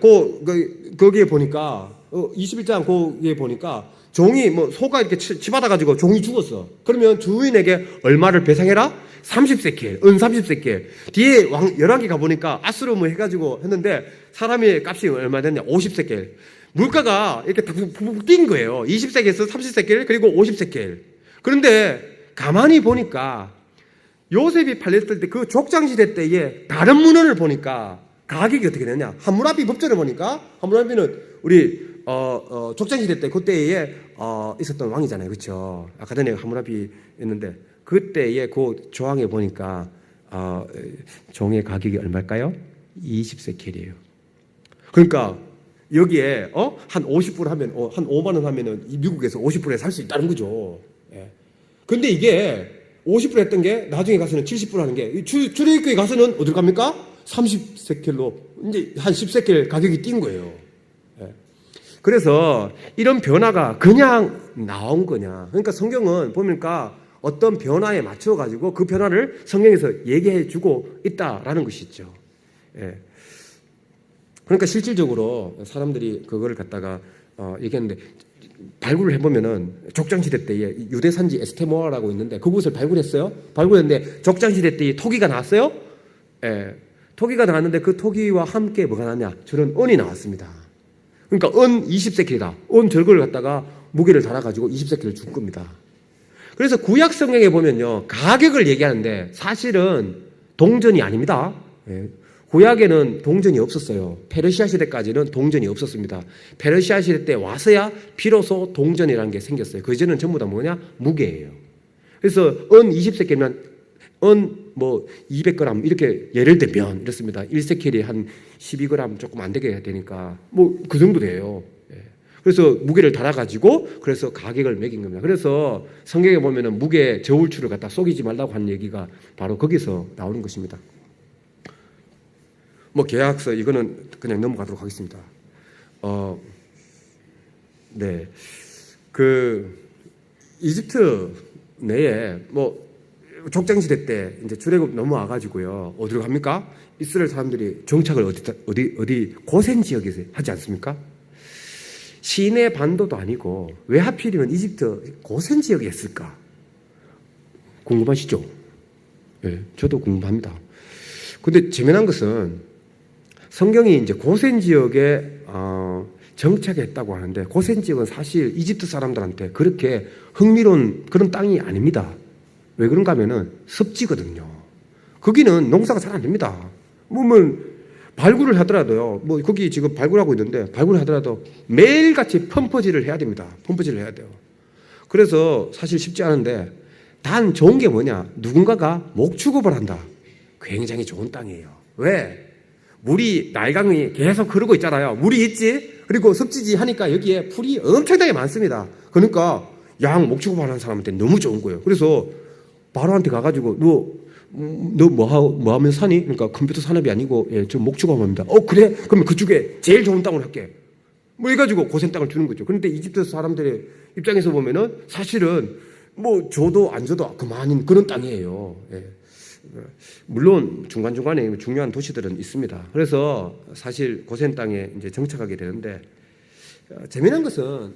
거기에 보니까 21장 거기에 보니까 종이 소가 이렇게 치받아가지고 종이 죽었어. 그러면 주인에게 얼마를 배상해라? 30세켈, 30세켈. 뒤에 열왕기 가보니까 아수르 해가지고 했는데 사람의 값이 얼마 됐냐? 50세켈. 물가가 이렇게 푹푹 뛴 거예요. 20세켈에서 30세켈 그리고 50세켈. 그런데 가만히 보니까 요셉이 팔렸을 때 그 족장시대 때에 다른 문헌을 보니까 가격이 어떻게 되냐? 함무라비 법전을 보니까 함무라비는 우리 족장시대 때 그때에 있었던 왕이잖아요, 그렇죠? 아까 전에 함무라비였는데 그때에 그 조항에 보니까 종의 가격이 얼마일까요? 20세켈이에요. 그러니까 여기에 한 50불 하면 한 5만 원 하면은 미국에서 50불에 살 수 있다는 거죠. 예. 근데 이게 50불 했던 게 나중에 가서는 70불 하는 게 출애굽기에 가서는 어디로 갑니까? 30세켈로 이제 한 10세켈 가격이 뛴 거예요. 예. 그래서 이런 변화가 그냥 나온 거냐? 그러니까 성경은 보니까 어떤 변화에 맞춰 가지고 그 변화를 성경에서 얘기해 주고 있다라는 것이죠. 예. 그러니까 실질적으로 사람들이 그거를 갖다가 얘기했는데 발굴을 해보면은 족장시대 때에 유대산지 에스테모아라고 있는데 그곳을 발굴했어요. 발굴했는데 족장시대 때에 토기가 나왔어요. 예. 토기가 나왔는데 그 토기와 함께 뭐가 나왔냐? 저런 은이 나왔습니다. 그러니까 은 20세켈이다. 은 절거를 갖다가 무게를 달아가지고 20세켈을 줄 겁니다. 그래서 구약 성경에 보면요. 가격을 얘기하는데 사실은 동전이 아닙니다. 예. 구약에는 동전이 없었어요. 페르시아 시대까지는 동전이 없었습니다. 페르시아 시대 때 와서야 비로소 동전이라는 게 생겼어요. 그 전에는 전부 다 뭐냐? 무게예요. 그래서 은 20세켈이면 은 200g 이렇게 예를 들면 이렇습니다. 1세켈이 한 12g 조금 안 되게 되니까 그 정도 돼요. 그래서 무게를 달아가지고 그래서 가격을 매긴 겁니다. 그래서 성경에 보면은 무게 저울추를 갖다 속이지 말라고 하는 얘기가 바로 거기서 나오는 것입니다. 계약서 이거는 그냥 넘어가도록 하겠습니다. 네. 그 이집트 내에 뭐 족장시대 때 이제 출애굽 넘어와가지고요. 어디로 갑니까? 이스라엘 사람들이 정착을 어디 고센 지역에서 하지 않습니까? 시내 반도도 아니고 왜 하필이면 이집트 고센 지역에 했을까? 궁금하시죠? 네, 저도 궁금합니다. 근데 재미난 것은 성경이 이제 고센 지역에 정착했다고 하는데 고센 지역은 사실 이집트 사람들한테 그렇게 흥미로운 그런 땅이 아닙니다. 왜 그런가 하면은 습지거든요. 거기는 농사가 잘 안 됩니다. 뭐 발굴을 하더라도요. 뭐 거기 지금 발굴하고 있는데 발굴을 하더라도 매일같이 펌퍼질을 해야 됩니다. 펌퍼질을 해야 돼요. 그래서 사실 쉽지 않은데 단 좋은 게 뭐냐? 누군가가 목축업을 한다. 굉장히 좋은 땅이에요. 왜? 물이 날강이 계속 흐르고 있잖아요. 물이 있지? 그리고 습지지 하니까 여기에 풀이 엄청나게 많습니다. 그러니까 양 목축업 하는 사람한테 너무 좋은 거예요. 그래서 바로한테 가가지고 너 뭐 하면 사니? 그러니까 컴퓨터 산업이 아니고 저 목축업합니다. 그래? 그러면 그쪽에 제일 좋은 땅을 할게. 뭐 해가지고 고센 땅을 주는 거죠. 그런데 이집트 사람들의 입장에서 보면은 사실은 뭐 줘도 안 줘도 그만인 그런 땅이에요. 예. 물론 중간중간에 중요한 도시들은 있습니다. 그래서 사실 고센 땅에 이제 정착하게 되는데 재미난 것은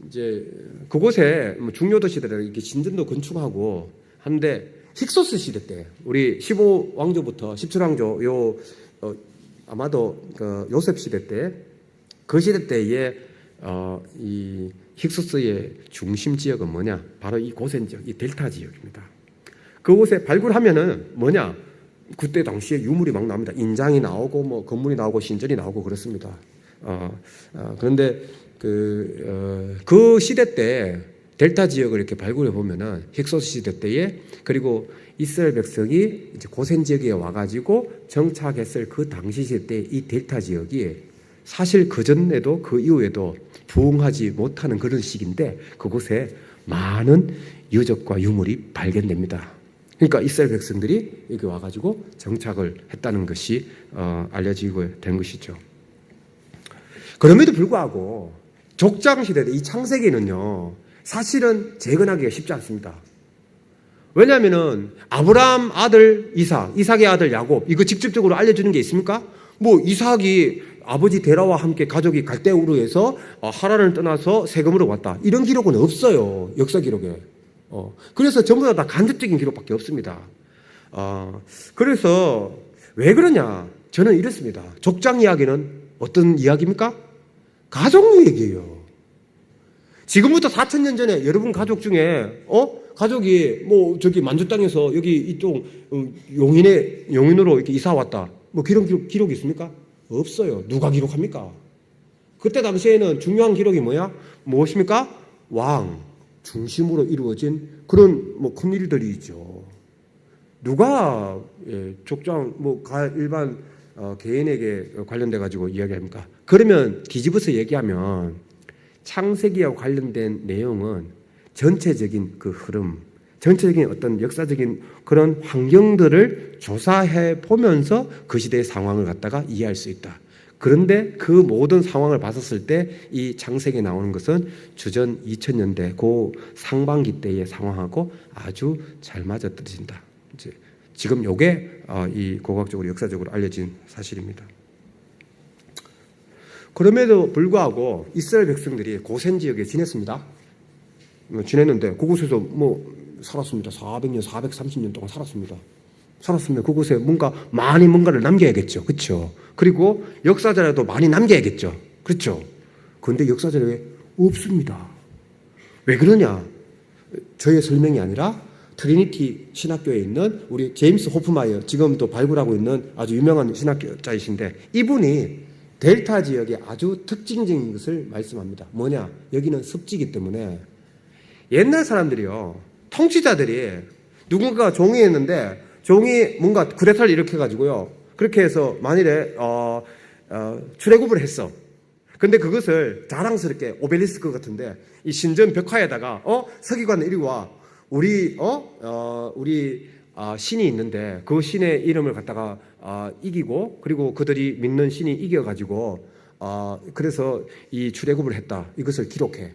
이제 그곳에 중요 도시들을 이렇게 신전도 건축하고 하는데 힉소스 시대 때 우리 15왕조부터 17왕조 아마도 그 요셉 시대 때 그 시대 때에 이 힉소스의 중심 지역은 뭐냐? 바로 이 고센 지역, 이 델타 지역입니다. 그곳에 발굴하면은 뭐냐? 그때 당시에 유물이 막 나옵니다. 인장이 나오고 뭐 건물이 나오고 신전이 나오고 그렇습니다. 그런데 그 시대 때 델타 지역을 이렇게 발굴해 보면은 힉소스 시대 때에 그리고 이스라엘 백성이 이제 고센 지역에 와가지고 정착했을 그 당시 시대 때 이 델타 지역이 사실 그 전에도 그 이후에도 부흥하지 못하는 그런 시기인데 그곳에 많은 유적과 유물이 발견됩니다. 그러니까 이스라엘 백성들이 여기 와가지고 정착을 했다는 것이 알려지고 된 것이죠. 그럼에도 불구하고 족장 시대 이 창세기는요 사실은 재건하기가 쉽지 않습니다. 왜냐하면은 아브라함 아들 이삭의 아들 야곱 이거 직접적으로 알려주는 게 있습니까? 뭐 이삭이 아버지 데라와 함께 가족이 갈대우르에서 하란을 떠나서 세금으로 왔다 이런 기록은 없어요. 역사 기록에. 그래서 전부 다 간접적인 기록밖에 없습니다. 그래서 왜 그러냐? 저는 이렇습니다. 족장 이야기는 어떤 이야기입니까? 가족 얘기예요. 지금부터 4,000년 전에 여러분 가족 중에 가족이 뭐 저기 만주 땅에서 여기 이쪽 용인으로 이렇게 이사 왔다. 뭐 기록이 있습니까? 없어요. 누가 기록합니까? 그때 당시에는 중요한 기록이 무엇입니까? 왕 중심으로 이루어진 그런 뭐 큰 일들이 있죠. 누가 족장 일반 개인에게 관련돼 가지고 이야기합니까? 그러면 뒤집어서 얘기하면 창세기와 관련된 내용은 전체적인 그 흐름, 전체적인 어떤 역사적인 그런 환경들을 조사해 보면서 그 시대의 상황을 갖다가 이해할 수 있다. 그런데 그 모든 상황을 봤었을 때 이 창세기에 나오는 것은 주전 2000년대 그 상반기 때의 상황하고 아주 잘 맞아떨어진다. 이제 지금 요게 이 고고학적으로 역사적으로 알려진 사실입니다. 그럼에도 불구하고 이스라엘 백성들이 고센 지역에 지냈습니다. 지냈는데 그곳에서 살았습니다. 400년, 430년 동안 살았습니다. 그곳에 뭔가를 남겨야겠죠. 그렇죠? 그리고 역사자료도 많이 남겨야겠죠. 그렇죠? 그런데 역사자료에 없습니다. 왜 그러냐? 저의 설명이 아니라 트리니티 신학교에 있는 우리 제임스 호프마이어 지금도 발굴하고 있는 아주 유명한 신학자이신데 이분이 델타 지역의 아주 특징적인 것을 말씀합니다. 뭐냐? 여기는 습지이기 때문에 옛날 사람들이요. 통치자들이 누군가가 종이했는데 종이 뭔가 쿠데타를 일으켜가지고요. 그렇게 해서 만일에 출애굽을 했어. 근데 그것을 자랑스럽게 오벨리스크 같은데 이 신전 벽화에다가 서기관 이리 와. 우리 신이 있는데 그 신의 이름을 갖다가 이기고 그리고 그들이 믿는 신이 이겨가지고 그래서 이 출애굽을 했다. 이것을 기록해.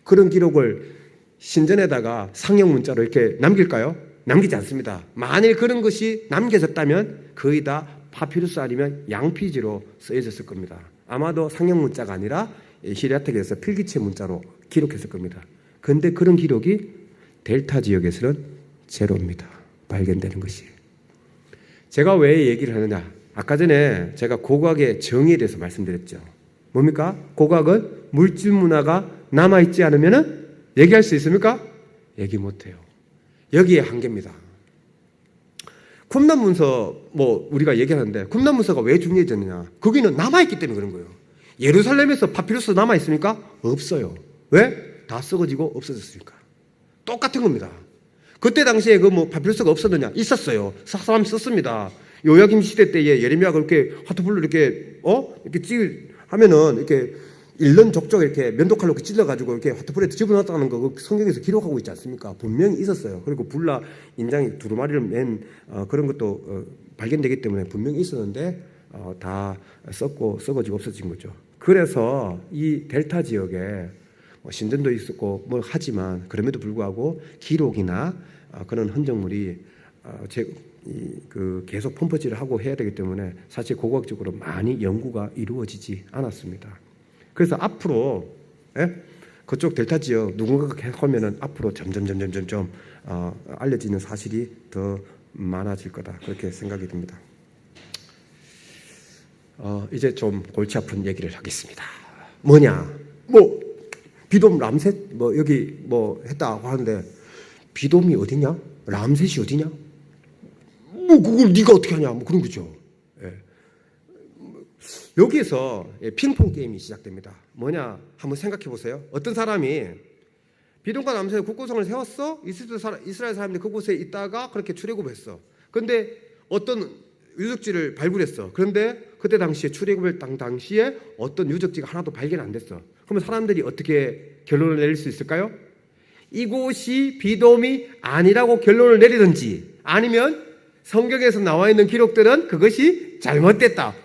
그런 기록을 신전에다가 상형 문자로 이렇게 남길까요? 남기지 않습니다. 만일 그런 것이 남겨졌다면 거의 다 파피루스 아니면 양피지로 쓰여졌을 겁니다. 아마도 상형 문자가 아니라 히레아텍에서 필기체 문자로 기록했을 겁니다. 그런데 그런 기록이 델타 지역에서는 제로입니다. 발견되는 것이. 제가 왜 얘기를 하느냐? 아까 전에 제가 고고학의 정의에 대해서 말씀드렸죠. 뭡니까? 고고학은 물질 문화가 남아있지 않으면 얘기할 수 있습니까? 얘기 못해요. 여기에 한계입니다. 쿰란 문서 우리가 얘기하는데 쿰란 문서가 왜 중요해졌느냐? 거기는 남아있기 때문에 그런 거예요. 예루살렘에서 파피루스 남아있습니까? 없어요. 왜? 다 썩어지고 없어졌으니까. 똑같은 겁니다. 그때 당시에 파피루스가 없었느냐? 있었어요. 사람이 썼습니다. 요야김 시대 때에 예레미야가 그렇게 화투불로 이렇게 하면은 이렇게 일른 족족 이렇게 면도칼로 이렇게 찔러가지고 이렇게 화투불에 집어넣었다는 거 성경에서 기록하고 있지 않습니까? 분명히 있었어요. 그리고 불라 인장이 두루마리를 맨 그런 것도 발견되기 때문에 분명히 있었는데 다 썩고 썩어지고 없어진 거죠. 그래서 이 델타 지역에 신전도 있었고 하지만 그럼에도 불구하고 기록이나 그런 흔적물이 계속 펌퍼질을 하고 해야 되기 때문에 사실 고고학적으로 많이 연구가 이루어지지 않았습니다. 그래서 앞으로 그쪽 델타 지역 누군가가 계속 하면은 앞으로 점점 알려지는 사실이 더 많아질 거다 그렇게 생각이 듭니다. 이제 좀 골치 아픈 얘기를 하겠습니다. 뭐냐? 비돔 람셋 여기 했다고 하는데 비돔이 어디냐? 람셋이 어디냐? 그걸 네가 어떻게 하냐? 그런 거죠. 예. 여기에서 핑퐁 게임이 시작됩니다. 뭐냐? 한번 생각해 보세요. 어떤 사람이 비돔과 람셋의 국고성을 세웠어? 이스라엘 사람들이 그곳에 있다가 그렇게 출애굽했어. 그런데 어떤 유적지를 발굴했어. 그런데 그때 당시에 출애굽을 당시에 어떤 유적지가 하나도 발견 안 됐어. 그러면 사람들이 어떻게 결론을 내릴 수 있을까요? 이곳이 비돔이 아니라고 결론을 내리든지 아니면 성경에서 나와 있는 기록들은 그것이 잘못됐다.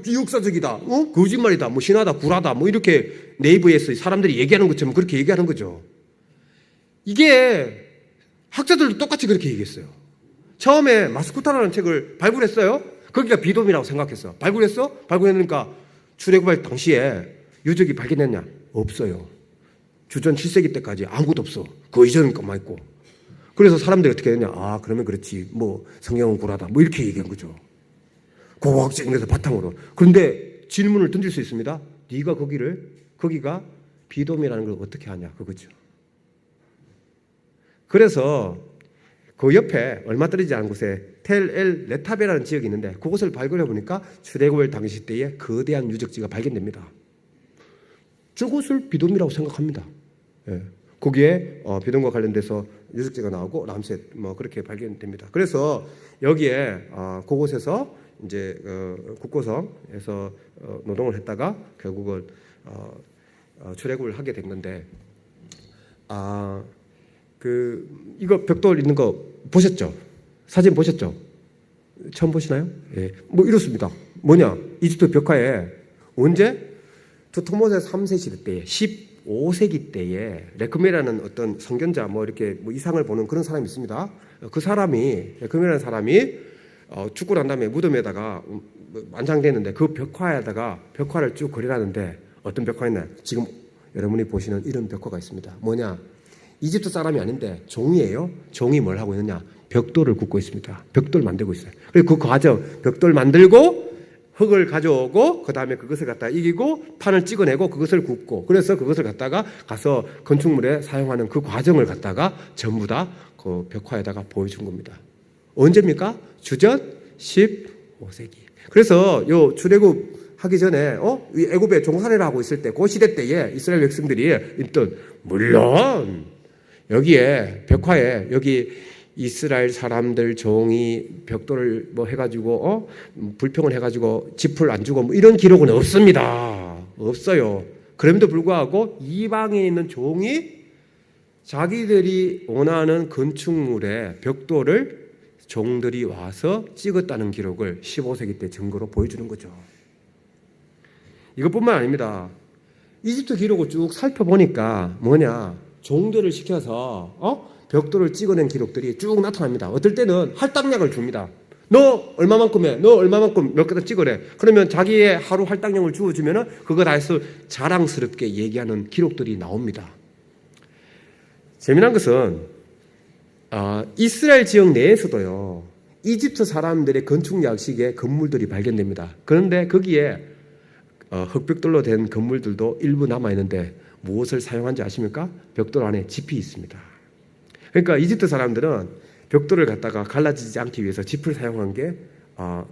비역사적이다. 거짓말이다. 신화다. 구라다. 이렇게 네이버에서 사람들이 얘기하는 것처럼 그렇게 얘기하는 거죠. 이게 학자들도 똑같이 그렇게 얘기했어요. 처음에 마스쿠타라는 책을 발굴했어요. 거기가 비돔이라고 생각했어. 발굴했어? 발굴했으니까 출애굽할 당시에 유적이 발견됐냐? 없어요. 주전 7세기 때까지 아무것도 없어. 그 이전은 것만 있고. 그래서 사람들이 어떻게 했냐? 그러면 그렇지. 성경은 구라다. 이렇게 얘기한 거죠. 고고학적인 데서 바탕으로. 그런데 질문을 던질 수 있습니다. 네가 거기가 비돔이라는 걸 어떻게 하냐? 그거죠. 그래서 그 옆에 얼마 떨어지지 않은 곳에 텔 레타베라는 지역이 있는데 그곳을 발굴해 보니까 출애굽을 당시 때에 거대한 유적지가 발견됩니다. 저곳을 비돔이라고 생각합니다. 예. 거기에 비돔과 관련돼서 유적지가 나오고 람셋 그렇게 발견됩니다. 그래서 여기에 그곳에서 이제 국고성에서 노동을 했다가 결국은 출애굽을 하게 된 건데 이거 벽돌 있는 거 보셨죠? 사진 보셨죠? 처음 보시나요? 예. 이렇습니다. 뭐냐? 이집트 벽화에 언제? 투토모세 3세 시대 때에 15세기 때에 레크메라는 어떤 선견자 이렇게 이상을 보는 그런 사람이 있습니다. 그 사람이 레크메라는 사람이 죽고 난 다음에 무덤에다가 완장되는데 그 벽화를 쭉 그려놨는데 어떤 벽화였나? 지금 여러분이 보시는 이런 벽화가 있습니다. 뭐냐? 이집트 사람이 아닌데 종이에요. 종이 뭘 하고 있느냐? 벽돌을 굽고 있습니다. 벽돌 만들고 있어요. 그리고 그 과정 벽돌 만들고 흙을 가져오고 그 다음에 그것을 갖다 이기고 판을 찍어내고 그것을 굽고 그래서 그것을 갖다가 가서 건축물에 사용하는 그 과정을 갖다가 전부 다 그 벽화에다가 보여준 겁니다. 언제입니까? 주전 15세기. 그래서 요 출애굽 하기 전에 애굽에 종살이를 하고 있을 때 그 시대 때에 이스라엘 백성들이 있던 물론 여기에 벽화에 여기 이스라엘 사람들 종이 벽돌을 해가지고 불평을 해가지고 짚을 안 주고 이런 기록은 없습니다. 없어요. 그럼에도 불구하고 이방에 있는 종이 자기들이 원하는 건축물의 벽돌을 종들이 와서 찍었다는 기록을 15세기 때 증거로 보여주는 거죠. 이것뿐만 아닙니다. 이집트 기록을 쭉 살펴보니까 뭐냐, 종들을 시켜서 벽돌을 찍어낸 기록들이 쭉 나타납니다. 어떨 때는 할당량을 줍니다. 너 얼마만큼 해? 너 얼마만큼 몇 개다 찍으래? 그러면 자기의 하루 할당량을 주어주면은 그거 다 해서 자랑스럽게 얘기하는 기록들이 나옵니다. 재미난 것은 이스라엘 지역 내에서도요, 이집트 사람들의 건축 양식의 건물들이 발견됩니다. 그런데 거기에 흙벽돌로 된 건물들도 일부 남아있는데 무엇을 사용한지 아십니까? 벽돌 안에 짚이 있습니다. 그러니까 이집트 사람들은 벽돌을 갖다가 갈라지지 않기 위해서 짚을 사용한 게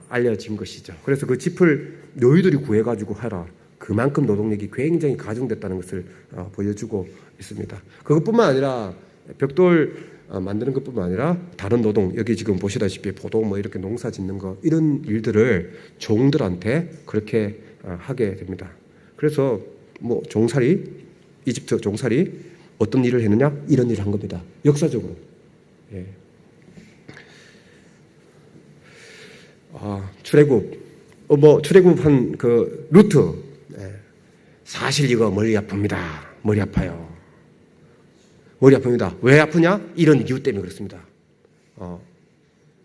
알려진 것이죠. 그래서 그 짚을 너희들이 구해가지고 하라. 그만큼 노동력이 굉장히 가중됐다는 것을 보여주고 있습니다. 그것뿐만 아니라 벽돌 만드는 것뿐만 아니라 다른 노동, 여기 지금 보시다시피 포도 뭐 이렇게 농사 짓는 거, 이런 일들을 종들한테 그렇게 하게 됩니다. 그래서 뭐 종살이, 이집트 종살이 어떤 일을 했느냐? 이런 일을 한 겁니다. 역사적으로. 예. 출애굽, 출애굽한 그 루트. 예. 사실 이거 머리 아픕니다. 머리 아파요. 머리 아픕니다. 왜 아프냐? 이런 이유 때문에 그렇습니다.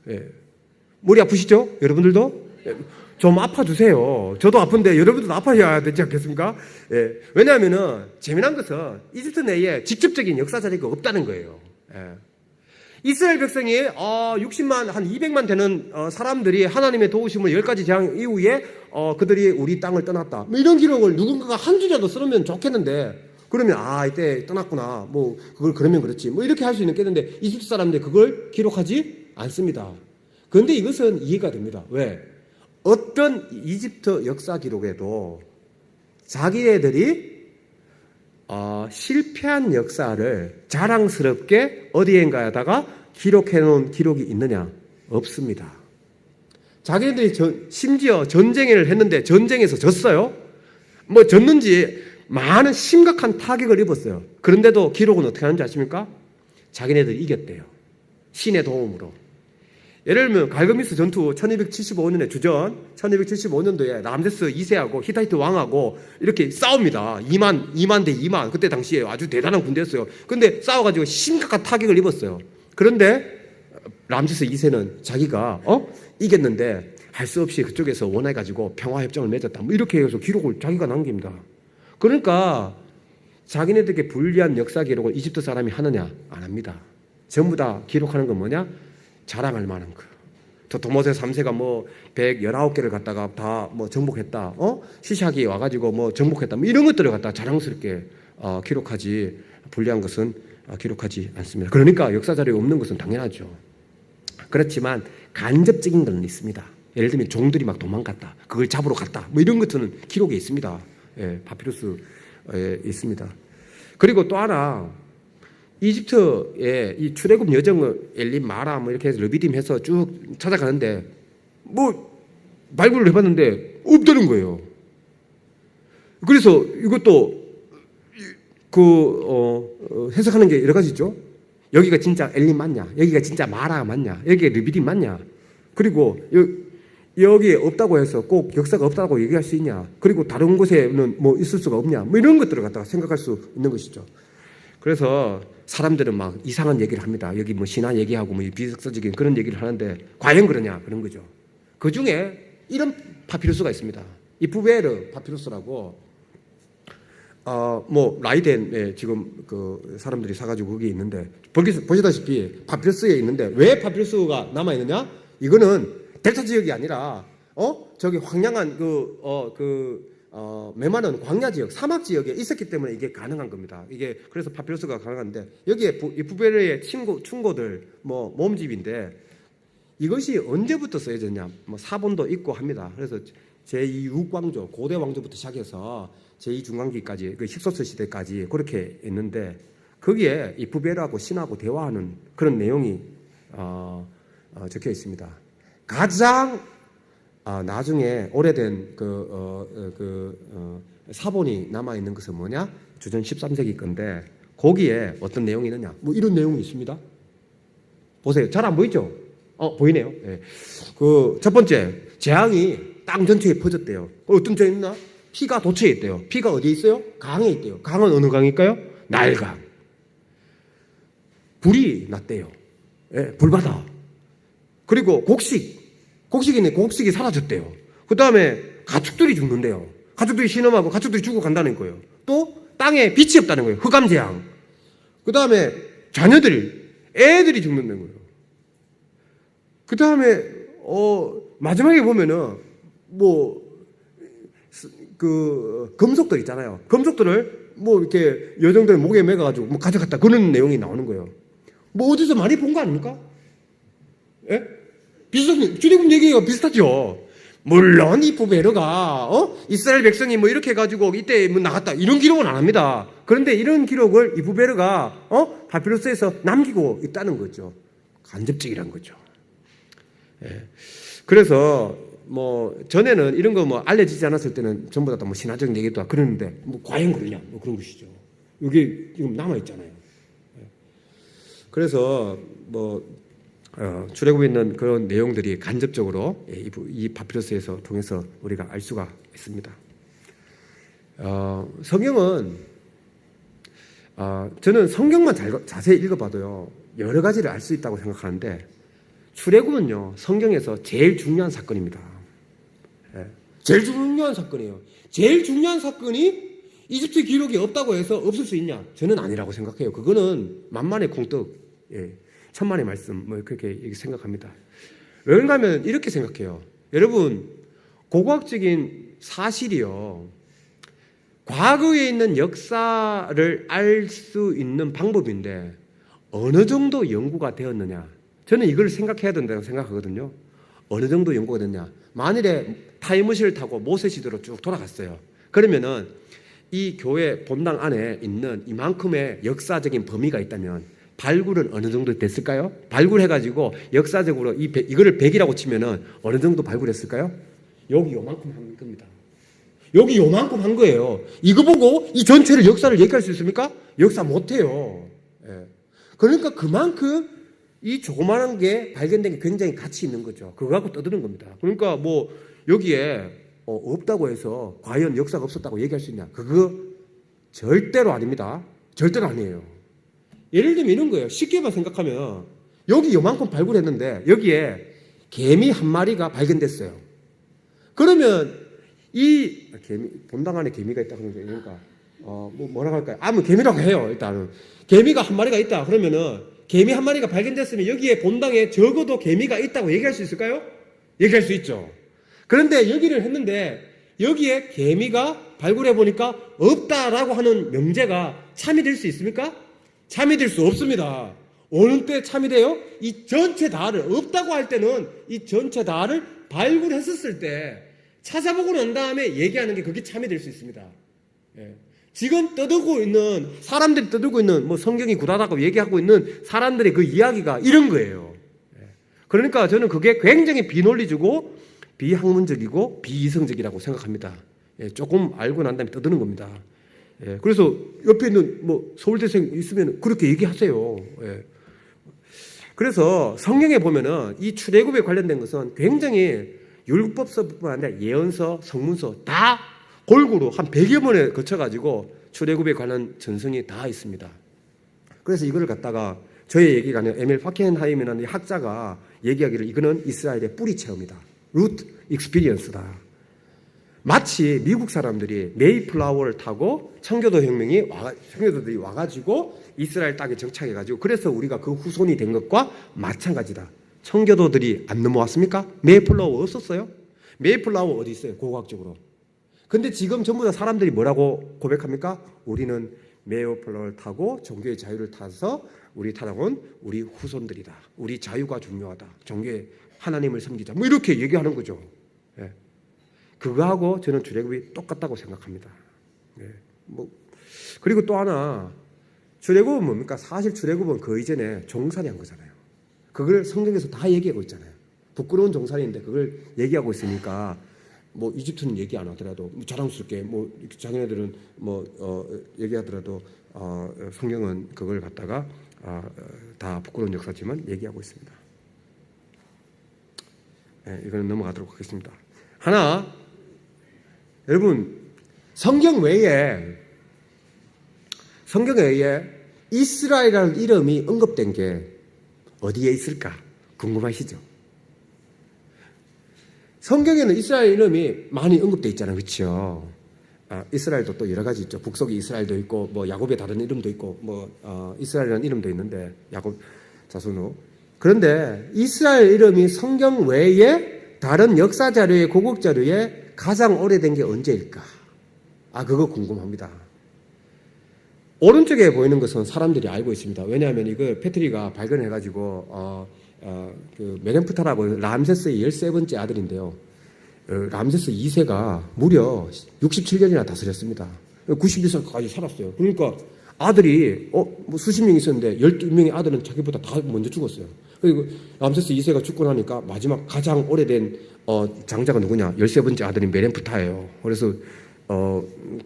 예. 머리 아프시죠? 여러분들도? 예. 좀 아파주세요. 저도 아픈데 여러분들도 아파야 되지 않겠습니까? 예. 왜냐하면은 재미난 것은 이집트 내에 직접적인 역사 자리가 없다는 거예요. 예. 이스라엘 백성이 60만 한 200만 되는 사람들이 하나님의 도우심을 10가지 재앙 이후에 그들이 우리 땅을 떠났다. 뭐 이런 기록을 누군가가 한 줄이라도 쓰면 좋겠는데, 그러면 이때 떠났구나. 뭐 그걸 그러면 그렇지. 뭐 이렇게 할 수 있겠는데 이집트 사람들이 그걸 기록하지 않습니다. 그런데 이것은 이해가 됩니다. 왜? 어떤 이집트 역사 기록에도 자기네들이 실패한 역사를 자랑스럽게 어디엔가에다가 기록해 놓은 기록이 있느냐? 없습니다. 자기네들이 심지어 전쟁을 했는데 전쟁에서 졌어요. 뭐 졌는지 많은 심각한 타격을 입었어요. 그런데도 기록은 어떻게 하는지 아십니까? 자기네들이 이겼대요. 신의 도움으로. 예를 들면 갈그미스 전투 1275년에 주전, 1275년도에 람세스 2세하고 히타이트 왕하고 이렇게 싸웁니다. 2만 대 2만. 그때 당시에 아주 대단한 군대였어요. 근데 싸워가지고 심각한 타격을 입었어요. 그런데 람세스 2세는 자기가 이겼는데 할 수 없이 그쪽에서 원해가지고 평화협정을 맺었다. 뭐 이렇게 해서 기록을 자기가 남깁니다. 그러니까 자기네들에게 불리한 역사 기록을 이집트 사람이 하느냐? 안 합니다. 전부 다 기록하는 건 뭐냐? 자랑할 만한 거. 도모세 3세가 뭐 119개를 갖다가 다 뭐 정복했다. 시샥이 와가지고 뭐 정복했다. 뭐 이런 것들을 갖다가 자랑스럽게 기록하지, 불리한 것은 기록하지 않습니다. 그러니까 역사 자료에 없는 것은 당연하죠. 그렇지만 간접적인 건 있습니다. 예를 들면 종들이 막 도망갔다. 그걸 잡으러 갔다. 뭐 이런 것들은 기록에 있습니다. 예, 파피루스에 있습니다. 그리고 또 하나, 이집트의 이 출애굽 여정을 엘림 마라 뭐 이렇게 해서 르비딤 해서 쭉 찾아가는데 뭐 발굴을 해봤는데 없다는 거예요. 그래서 이것도 해석하는 게 여러 가지 있죠. 여기가 진짜 엘림 맞냐? 여기가 진짜 마라 맞냐? 여기가 르비딤 맞냐? 그리고 여기에 없다고 해서 꼭 역사가 없다고 얘기할 수 있냐? 그리고 다른 곳에는 뭐 있을 수가 없냐? 뭐 이런 것들을 갖다가 생각할 수 있는 것이죠. 그래서 사람들은 막 이상한 얘기를 합니다. 여기 뭐 신화 얘기하고 뭐 비석서적인 그런 얘기를 하는데 과연 그러냐? 그런 거죠. 그 중에 이런 파피루스가 있습니다. 이 부베르 파피루스라고 뭐 라이덴에 지금 그 사람들이 사가지고 거기 있는데 보시다시피 파피루스에 있는데 왜 파피루스가 남아 있느냐? 이거는 델타 지역이 아니라 저기 황량한 메마른 광야 지역, 사막 지역에 있었기 때문에 이게 가능한 겁니다. 이게 그래서 파피루스가 가능한데 여기에 이 부베르의 충고들 뭐 몸집인데 이것이 언제부터 쓰여졌냐? 뭐 사본도 있고 합니다. 그래서 제2육왕조 고대 왕조부터 시작해서 제2중간기까지 그 힙소스 시대까지 그렇게 있는데 거기에 이 부베르하고 신하고 대화하는 그런 내용이 적혀 있습니다. 가장 나중에 오래된 사본이 남아 있는 것은 뭐냐? 주전 13세기 건데 거기에 어떤 내용이 있느냐? 뭐 이런 내용이 있습니다. 보세요. 잘 안 보이죠? 보이네요. 네. 첫 번째 재앙이 땅 전체에 퍼졌대요. 어떤 재앙이 있나? 피가 도처에 있대요. 피가 어디에 있어요? 강에 있대요. 강은 어느 강일까요? 나일강. 불이 났대요. 예, 불바다. 그리고 곡식이 있네. 곡식이 사라졌대요. 그 다음에 가축들이 죽는데요. 가축들이 신음하고 가축들이 죽어간다는 거예요. 또 땅에 빛이 없다는 거예요. 흑암재앙. 그 다음에 애들이 죽는다는 거예요. 그 다음에 마지막에 보면은 금속들 있잖아요. 금속들을 이렇게 여정들 목에 매가지고 가져갔다 그런 내용이 나오는 거예요. 어디서 많이 본 거 아닙니까? 예? 출애굽 얘기가 비슷하죠. 물론 이 부베르가 이스라엘 백성이 이렇게 해가지고 이때 나갔다 이런 기록은 안 합니다. 그런데 이런 기록을 이 부베르가 바피루스에서 남기고 있다는 거죠. 간접적이란 거죠. 예. 그래서 전에는 이런 거 알려지지 않았을 때는 전부 다 신화적인 얘기도 그러는데 과연 그러냐 그런 것이죠. 이게 지금 남아 있잖아요. 예. 그래서 출애굽에 있는 그런 내용들이 간접적으로 이 바피러스에서 통해서 우리가 알 수가 있습니다. 성경은 저는 성경만 자세히 읽어봐도요 여러 가지를 알 수 있다고 생각하는데 출애굽은요 성경에서 제일 중요한 사건입니다. 예. 제일 중요한 사건이에요. 제일 중요한 사건이 이집트 기록이 없다고 해서 없을 수 있냐? 저는 아니라고 생각해요. 그거는 만만의 콩떡. 예. 천만의 말씀 그렇게 생각합니다. 왜 그런가면 이렇게 생각해요. 여러분 고고학적인 사실이요 과거에 있는 역사를 알 수 있는 방법인데 어느 정도 연구가 되었느냐 저는 이걸 생각해야 된다고 생각하거든요. 어느 정도 연구가 됐냐. 만일에 타임머신을 타고 모세 시대로 쭉 돌아갔어요. 그러면은 이 교회 본당 안에 있는 이만큼의 역사적인 범위가 있다면 발굴은 어느 정도 됐을까요? 발굴해가지고 역사적으로 이거를 100이라고 치면은 어느 정도 발굴했을까요? 여기 요만큼 한 겁니다. 여기 요만큼 한 거예요. 이거 보고 이 전체를 역사를 얘기할 수 있습니까? 역사 못해요. 예. 그러니까 그만큼 이 조그마한 게 발견된 게 굉장히 가치 있는 거죠. 그거 갖고 떠드는 겁니다. 그러니까 여기에 없다고 해서 과연 역사가 없었다고 얘기할 수 있냐? 그거 절대로 아닙니다. 절대로 아니에요. 예를 들면 이런 거예요. 쉽게만 생각하면 여기 요만큼 발굴했는데 여기에 개미 한 마리가 발견됐어요. 그러면 이 본당 안에 개미가 있다 그러니까 뭐라고 할까요? 개미라고 해요. 일단은 개미가 한 마리가 있다. 그러면은 개미 한 마리가 발견됐으면 여기에 본당에 적어도 개미가 있다고 얘기할 수 있을까요? 얘기할 수 있죠. 그런데 여기를 했는데 여기에 개미가 발굴해 보니까 없다라고 하는 명제가 참이 될 수 있습니까? 참이 될 수 없습니다. 어느 때 참이 돼요? 이 전체 다를 없다고 할 때는 이 전체 다를 발굴했었을 때 찾아보고 난 다음에 얘기하는 게 그게 참이 될 수 있습니다. 예. 지금 사람들이 떠들고 있는 성경이 구다다고 얘기하고 있는 사람들의 그 이야기가 이런 거예요. 예. 그러니까 저는 그게 굉장히 비논리적이고 비학문적이고 비이성적이라고 생각합니다. 예. 조금 알고 난 다음에 떠드는 겁니다. 예, 그래서 옆에 있는 서울대생 있으면 그렇게 얘기하세요. 예. 그래서 성경에 보면은 이 출애굽에 관련된 것은 굉장히 율법서뿐만 아니라 예언서, 성문서 다 골고루 한 100여 번에 거쳐가지고 출애굽에 관한 전성이 다 있습니다. 그래서 이거를 갖다가 저의 얘기가 아니라 에밀 파켄하임이라는 학자가 얘기하기를 이거는 이스라엘의 뿌리 체험이다. 루트 익스피리언스다. 마치 미국 사람들이 메이플라워를 타고 청교도들이 와가지고 이스라엘 땅에 정착해가지고 그래서 우리가 그 후손이 된 것과 마찬가지다. 청교도들이 안 넘어왔습니까? 메이플라워 없었어요? 메이플라워 어디 있어요? 고고학적으로. 근데 지금 전부 다 사람들이 뭐라고 고백합니까? 우리는 메이플라워를 타고 종교의 자유를 타서 우리 타락은 우리 후손들이다. 우리 자유가 중요하다. 종교의 하나님을 섬기자. 이렇게 얘기하는 거죠. 예. 그거하고 저는 출애굽이 똑같다고 생각합니다. 예. 그리고 또 하나 출애굽은 뭡니까? 사실 출애굽은 그 이전에 종살이 한 거잖아요. 그걸 성경에서 다 얘기하고 있잖아요. 부끄러운 종살이인데 그걸 얘기하고 있으니까 이집트는 얘기 안 하더라도 자랑스럽게 자기네들은 얘기하더라도 성경은 그걸 갖다가 다 부끄러운 역사지만 얘기하고 있습니다. 예, 이거는 넘어가도록 하겠습니다. 하나, 여러분 성경 외에 이스라엘이라는 이름이 언급된 게 어디에 있을까? 궁금하시죠? 성경에는 이스라엘 이름이 많이 언급되어 있잖아요. 그렇죠? 이스라엘도 또 여러 가지 있죠. 북쪽에 이스라엘도 있고 뭐 야곱의 다른 이름도 있고 뭐 이스라엘이라는 이름도 있는데 야곱 자손으로. 그런데 이스라엘 이름이 성경 외에 다른 역사 자료에 고국 자료에 가장 오래된 게 언제일까? 그거 궁금합니다. 오른쪽에 보이는 것은 사람들이 알고 있습니다. 왜냐하면 이거 패트리가 발견해가지고 그 메렌프타라고 람세스의 13번째 아들인데요. 람세스 2세가 무려 67년이나 다스렸습니다. 91세까지 살았어요. 그러니까 아들이 뭐 수십 명 있었는데 12명의 아들은 자기보다 다 먼저 죽었어요. 그리고 람세스 2세가 죽고 나니까 마지막 가장 오래된 장자가 누구냐? 13번째 아들인 메렌프타예요. 그래서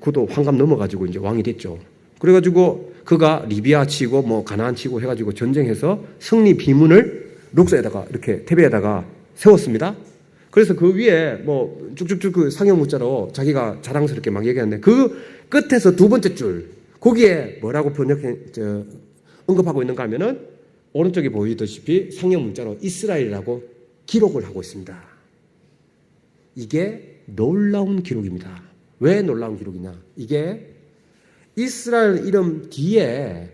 그도 환갑 넘어가지고 이제 왕이 됐죠. 그래가지고 그가 리비아 치고 뭐 가나안 치고 해가지고 전쟁해서 승리 비문을 룩서에다가 이렇게 테베에다가 세웠습니다. 그래서 그 위에 뭐 쭉쭉쭉 그 상형 문자로 자기가 자랑스럽게 막 얘기하는데 그 끝에서 두 번째 줄 거기에 뭐라고 언급하고 있는가 하면은 오른쪽에 보이다시피 상형 문자로 이스라엘이라고 기록을 하고 있습니다. 이게 놀라운 기록입니다. 왜 놀라운 기록이냐? 이게 이스라엘 이름 뒤에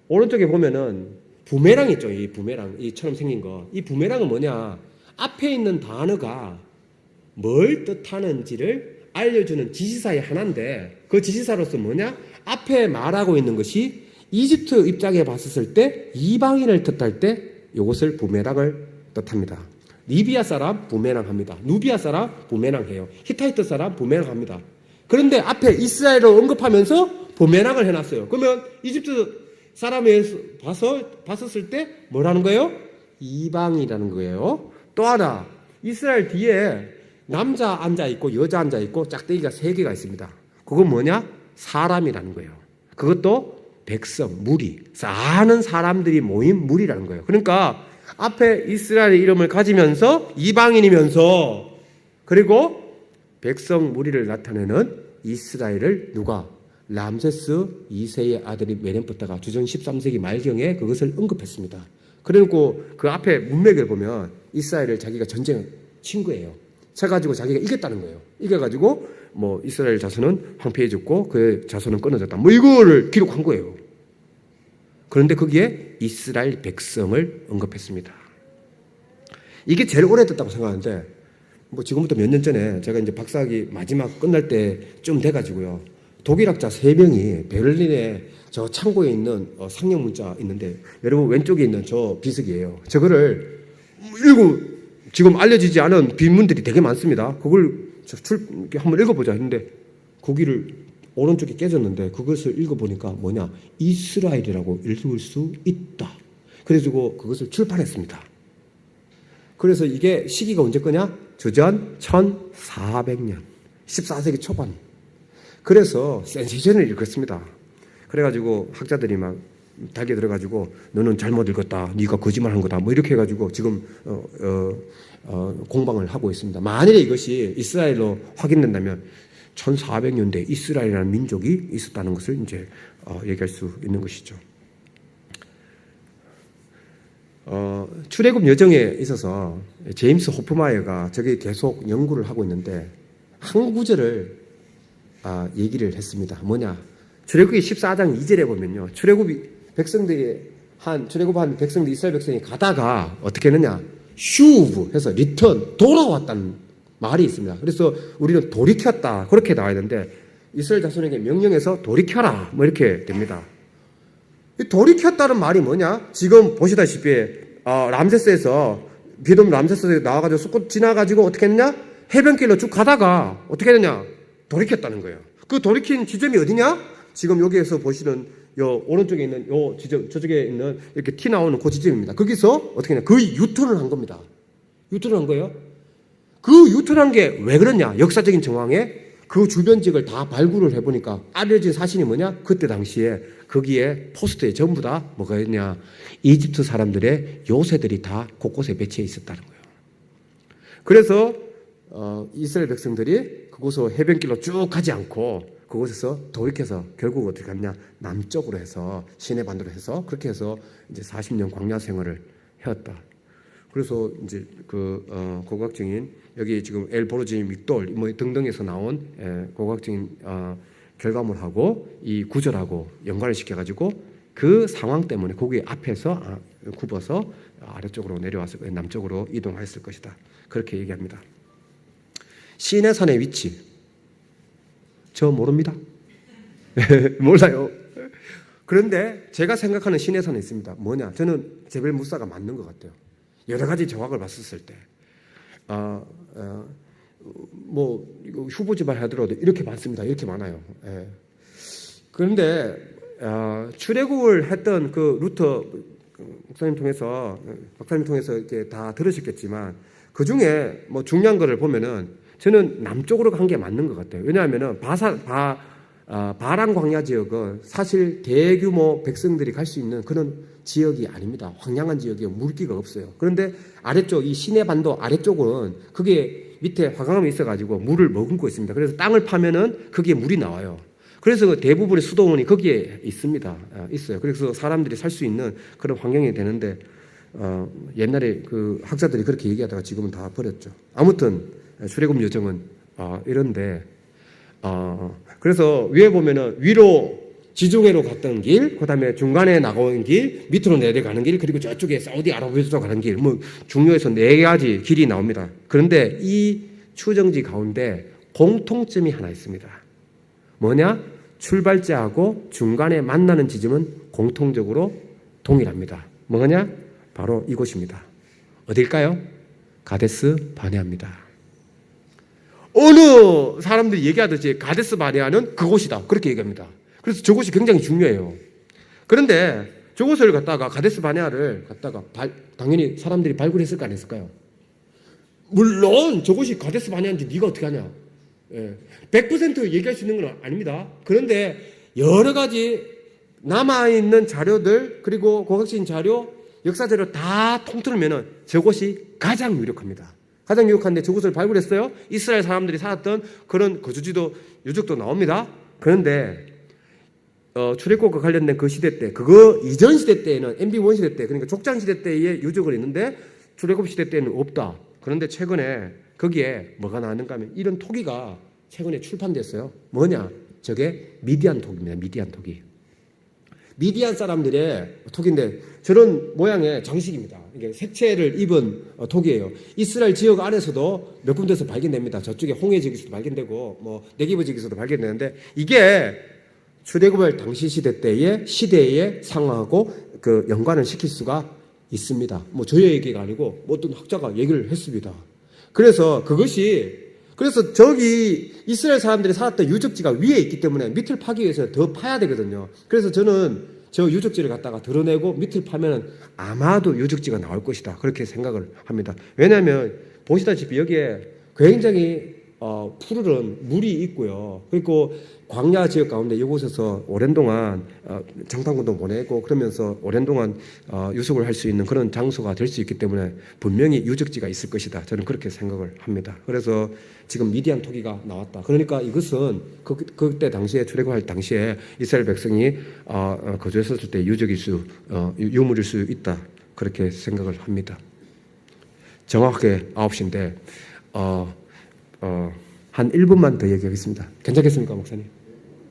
오른쪽에 보면은 부메랑 있죠. 이 부메랑, 이처럼 생긴 거. 이 부메랑은 뭐냐? 앞에 있는 단어가 뭘 뜻하는지를 알려주는 지시사의 하나인데 그 지시사로서 뭐냐? 앞에 말하고 있는 것이 이집트 입장에 봤을 때 이방인을 뜻할 때 이것을 부메랑을 뜻합니다. 리비아 사람 부메랑 합니다. 누비아 사람 부메랑 해요. 히타이트 사람 부메랑 합니다. 그런데 앞에 이스라엘을 언급하면서 부메랑을 해놨어요. 그러면 이집트 사람이 봤었을 때 뭐라는 거예요? 이방이라는 거예요. 또 하나 이스라엘 뒤에 남자 앉아있고 여자 앉아있고 짝대기가 3개가 있습니다. 그건 뭐냐? 사람이라는 거예요. 그것도 백성, 무리, 많은 사람들이 모인 무리라는 거예요. 그러니까 앞에 이스라엘의 이름을 가지면서 이방인이면서 그리고 백성 무리를 나타내는 이스라엘을 누가? 람세스 2세의 아들인 메렌프타가 주전 13세기 말경에 그것을 언급했습니다. 그리고 그 앞에 문맥을 보면 이스라엘을 자기가 전쟁을 친 거예요. 쳐가지고 자기가 이겼다는 거예요. 이겨가지고 뭐 이스라엘 자손은 황폐해졌고 그 자손은 끊어졌다. 뭐 이거를 기록한 거예요. 그런데 거기에 이스라엘 백성을 언급했습니다. 이게 제일 오래됐다고 생각하는데 뭐 지금부터 몇 년 전에 제가 이제 박사학위 마지막 끝날 때쯤 돼가지고요. 독일학자 3명이 베를린에 저 창고에 있는 상형 문자 있는데 여러분 왼쪽에 있는 저 비석이에요. 저거를 지금 알려지지 않은 빈문들이 되게 많습니다. 그걸 한번 읽어보자 했는데 거기를 오른쪽에 깨졌는데 그것을 읽어보니까 뭐냐? 이스라엘이라고 읽을 수 있다. 그래서 그것을 출판했습니다. 그래서 이게 시기가 언제 거냐? 주전 1400년 14세기 초반. 그래서 센세이션을 일으켰습니다. 그래가지고 학자들이 막 달게 들어가지고 너는 잘못 읽었다. 네가 거짓말한 거다. 뭐 이렇게 해가지고 지금 공방을 하고 있습니다. 만일에 이것이 이스라엘로 확인된다면 1400년대 이스라엘이라는 민족이 있었다는 것을 이제 얘기할 수 있는 것이죠. 출애굽 여정에 있어서 제임스 호프마이어가 저게 계속 연구를 하고 있는데 한 구절을 얘기를 했습니다. 뭐냐? 출애굽기 14장 2절에 보면요. 출애굽한 백성들 이스라엘 백성이 가다가 어떻게 했느냐? 슈브 해서 리턴 돌아왔다는 말이 있습니다. 그래서 우리는 돌이켰다 그렇게 나와야 되는데 이스라엘 자손에게 명령해서 돌이켜라 뭐 이렇게 됩니다. 이 돌이켰다는 말이 뭐냐? 지금 보시다시피 람세스에서 비돔 람세스에 나와가지고 숲꽃 지나가지고 어떻게 했느냐? 해변길로 쭉 가다가 어떻게 했느냐? 돌이켰다는 거예요. 그 돌이킨 지점이 어디냐? 지금 여기에서 보시는 요 오른쪽에 있는 요 지점, 저쪽에 있는 이렇게 티 나오는 그 지점입니다. 거기서 어떻게 했냐? 거의 유턴을 한 겁니다. 유턴을 한 거예요. 그 유턴한 게 왜 그러냐? 역사적인 정황에 그 주변 지역을 다 발굴을 해보니까 알려진 사실이 뭐냐? 그때 당시에 거기에 포스트에 전부 다 뭐가 있냐? 이집트 사람들의 요새들이 다 곳곳에 배치해 있었다는 거예요. 그래서 이스라엘 백성들이 그곳으로 해변길로 쭉 가지 않고 그곳에서 돌이켜서 결국 어떻게 갔냐? 남쪽으로 해서 시내반도로 해서 그렇게 해서 이제 40년 광야 생활을 해왔다. 그래서 이제 고고학적인 여기 지금 엘보르지 믹돌 뭐 등등에서 나온 고고학적인 결과물하고 이 구절하고 연관을 시켜가지고 그 상황 때문에 거기 앞에서 굽어서 아래쪽으로 내려와서 남쪽으로 이동했을 것이다. 그렇게 얘기합니다. 시내산의 위치 저 모릅니다. 몰라요. 그런데 제가 생각하는 시내산이 있습니다. 뭐냐? 저는 제벨 무사가 맞는 것 같아요. 여러 가지 정확을 봤었을 때, 뭐 이거 후보지발 하더라도 이렇게 많습니다. 이렇게 많아요. 예. 그런데 출애굽을 했던 그 루터 박사님 통해서 이렇게 다 들으셨겠지만 그 중에 뭐 중요한 거를 보면은 저는 남쪽으로 간 게 맞는 것 같아요. 왜냐하면은 바란 광야 지역은 사실 대규모 백성들이 갈 수 있는 그런 지역이 아닙니다. 황량한 지역이요. 물기가 없어요. 그런데 아래쪽, 이 시내반도 아래쪽은 그게 밑에 화강암이 있어가지고 물을 머금고 있습니다. 그래서 땅을 파면은 거기에 물이 나와요. 그래서 대부분의 수도원이 거기에 있습니다. 있어요. 그래서 사람들이 살 수 있는 그런 환경이 되는데, 옛날에 그 학자들이 그렇게 얘기하다가 지금은 다 버렸죠. 아무튼, 출애굽 여정은, 이런데, 그래서 위에 보면은 위로 지중해로 갔던 길, 그 다음에 중간에 나가는 길, 밑으로 내려가는 길, 그리고 저쪽에 사우디아라비아로 가는 길, 뭐 중요해서 4가지 길이 나옵니다. 그런데 이 추정지 가운데 공통점이 하나 있습니다. 뭐냐? 출발지하고 중간에 만나는 지점은 공통적으로 동일합니다. 뭐냐? 바로 이곳입니다. 어딜까요? 가데스 바네아입니다. 어느 사람들이 얘기하듯이 가데스 바네아는 그곳이다. 그렇게 얘기합니다. 그래서 저곳이 굉장히 중요해요. 그런데 저곳을 갖다가 가데스 바네아를 갖다가 당연히 사람들이 발굴했을까 안 했을까요? 물론 저곳이 가데스 바네아인지 네가 어떻게 하냐? 100% 얘기할 수 있는 건 아닙니다. 그런데 여러 가지 남아있는 자료들 그리고 고각적인 자료, 역사 자료 다 통틀으면 저곳이 가장 유력합니다. 가장 유력한데 저곳을 발굴했어요. 이스라엘 사람들이 살았던 그런 거주지도 유적도 나옵니다. 그런데 출애굽과 관련된 그 시대 때, 그거 이전 시대 때에는 MB1 시대 때, 그러니까 족장 시대 때에 유적을 있는데 출애굽 시대 때는 없다. 그런데 최근에 거기에 뭐가 나왔는가 하면 이런 토기가 최근에 출판됐어요. 뭐냐? 저게 미디안 토기입니다. 미디안 토기. 미디안 사람들의 토기인데 저런 모양의 장식입니다. 이게 색채를 입은 토기예요. 이스라엘 지역 안에서도 몇 군데서 발견됩니다. 저쪽에 홍해 지역에서도 발견되고 뭐 네기브 지역에서도 발견되는데 이게 출애굽할 당시 시대의 상황하고 그 연관을 시킬 수가 있습니다. 뭐 저의 얘기가 아니고 어떤 학자가 얘기를 했습니다. 그래서 저기 이스라엘 사람들이 살았던 유적지가 위에 있기 때문에 밑을 파기 위해서 더 파야 되거든요. 그래서 저는 저 유적지를 갖다가 드러내고 밑을 파면은 아마도 유적지가 나올 것이다. 그렇게 생각을 합니다. 왜냐하면 보시다시피 여기에 굉장히 푸르른 물이 있고요. 그리고 광야 지역 가운데 이곳에서 오랜 동안 정탐꾼도 보내고 그러면서 오랜 동안 유숙을 할 수 있는 그런 장소가 될 수 있기 때문에 분명히 유적지가 있을 것이다. 저는 그렇게 생각을 합니다. 그래서 지금 미디안 토기가 나왔다. 그러니까 이것은 그때 당시에 출애굽할 당시에 이스라엘 백성이 거주했었을 때 유물일 수 있다. 그렇게 생각을 합니다. 정확하게 9시인데 한 1분만 더 얘기하겠습니다. 괜찮겠습니까, 목사님?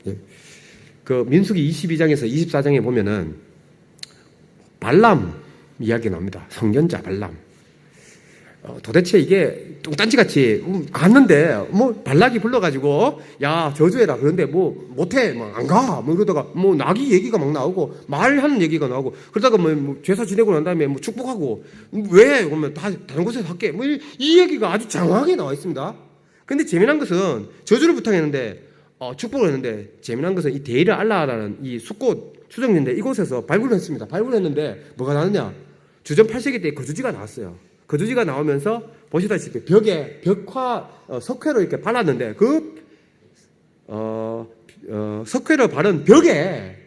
예. 그 민수기 22장에서 24장에 보면은 발람 이야기가 나옵니다. 선견자 발람. 도대체 이게 뚱딴지같이 갔는데 뭐 발락이 불러가지고 야 저주해라. 그런데 뭐 못해 안 가. 뭐 이러다가 뭐 나귀 얘기가 막 나오고 말하는 얘기가 나오고 그러다가 뭐 제사 지내고 난 다음에 뭐 축복하고 왜 그러면 다른 곳에서 할게. 뭐 이 얘기가 아주 장황하게 나와 있습니다. 근데 재미난 것은 저주를 부탁했는데 축복을 했는데 재미난 것은 이 데이르 알라라는 이 숫꽃 추정지인데 이곳에서 발굴을 했습니다. 발굴했는데 뭐가 나느냐? 주전 8세기 때 거주지가 나왔어요. 거주지가 나오면서 보시다시피 벽에 석회로 이렇게 발랐는데 그 석회로 바른 벽에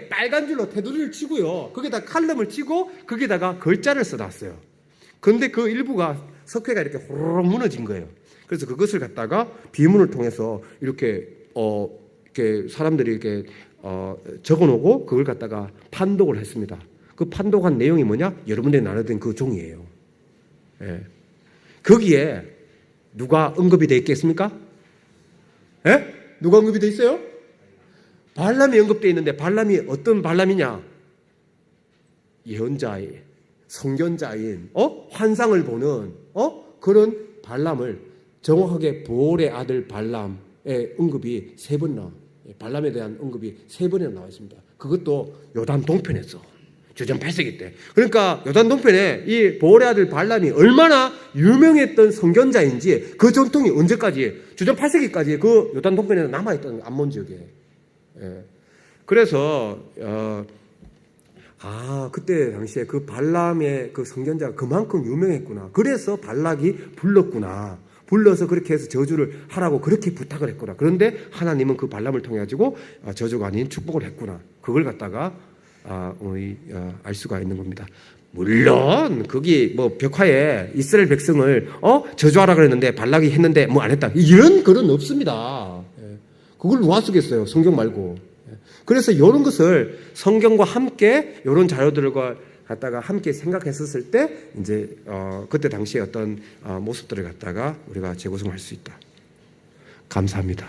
빨간 줄로 테두리를 치고요. 거기다 칼럼을 치고 거기다가 글자를 써놨어요. 그런데 그 일부가 석회가 이렇게 호로록 무너진 거예요. 그래서 그것을 갖다가 비문을 통해서 이렇게 이렇게 사람들이 이렇게 적어놓고 그걸 갖다가 판독을 했습니다. 그 판독한 내용이 뭐냐? 여러분들이 나눠든 그 종이에요. 예. 거기에 누가 언급이 되어 있겠습니까? 예? 누가 언급이 되어 있어요? 발람이 언급되어 있는데 발람이 어떤 발람이냐? 예언자의 선견자인 환상을 보는 그런 발람을 정확하게 보올의 아들 발람의 언급이 3번 나와. 발람에 대한 언급이 3번이나 나와 있습니다. 그것도 요단 동편에서 주전 8세기 때. 그러니까 요단 동편에 이 보올의 아들 발람이 얼마나 유명했던 선견자인지 그 전통이 언제까지 주전 8세기까지 그 요단 동편에 남아있던 암몬 지역에. 예. 그래서 그때 당시에 그 발람의 그 선견자가 그만큼 유명했구나. 그래서 발락이 불렀구나. 불러서 그렇게 해서 저주를 하라고 그렇게 부탁을 했구나. 그런데 하나님은 그 발람을 통해 가지고 저주가 아닌 축복을 했구나. 그걸 갖다가 알 수가 있는 겁니다. 물론 거기 뭐 벽화에 이스라엘 백성을 저주하라 그랬는데 발락이 했는데 뭐 안 했다. 이런 글은 없습니다. 그걸 누가 쓰겠어요? 성경 말고. 그래서 이런 것을 성경과 함께 이런 자료들과 갖다가 함께 생각했었을 때 이제 그때 당시에 어떤 모습들을 갖다가 우리가 재구성할 수 있다. 감사합니다.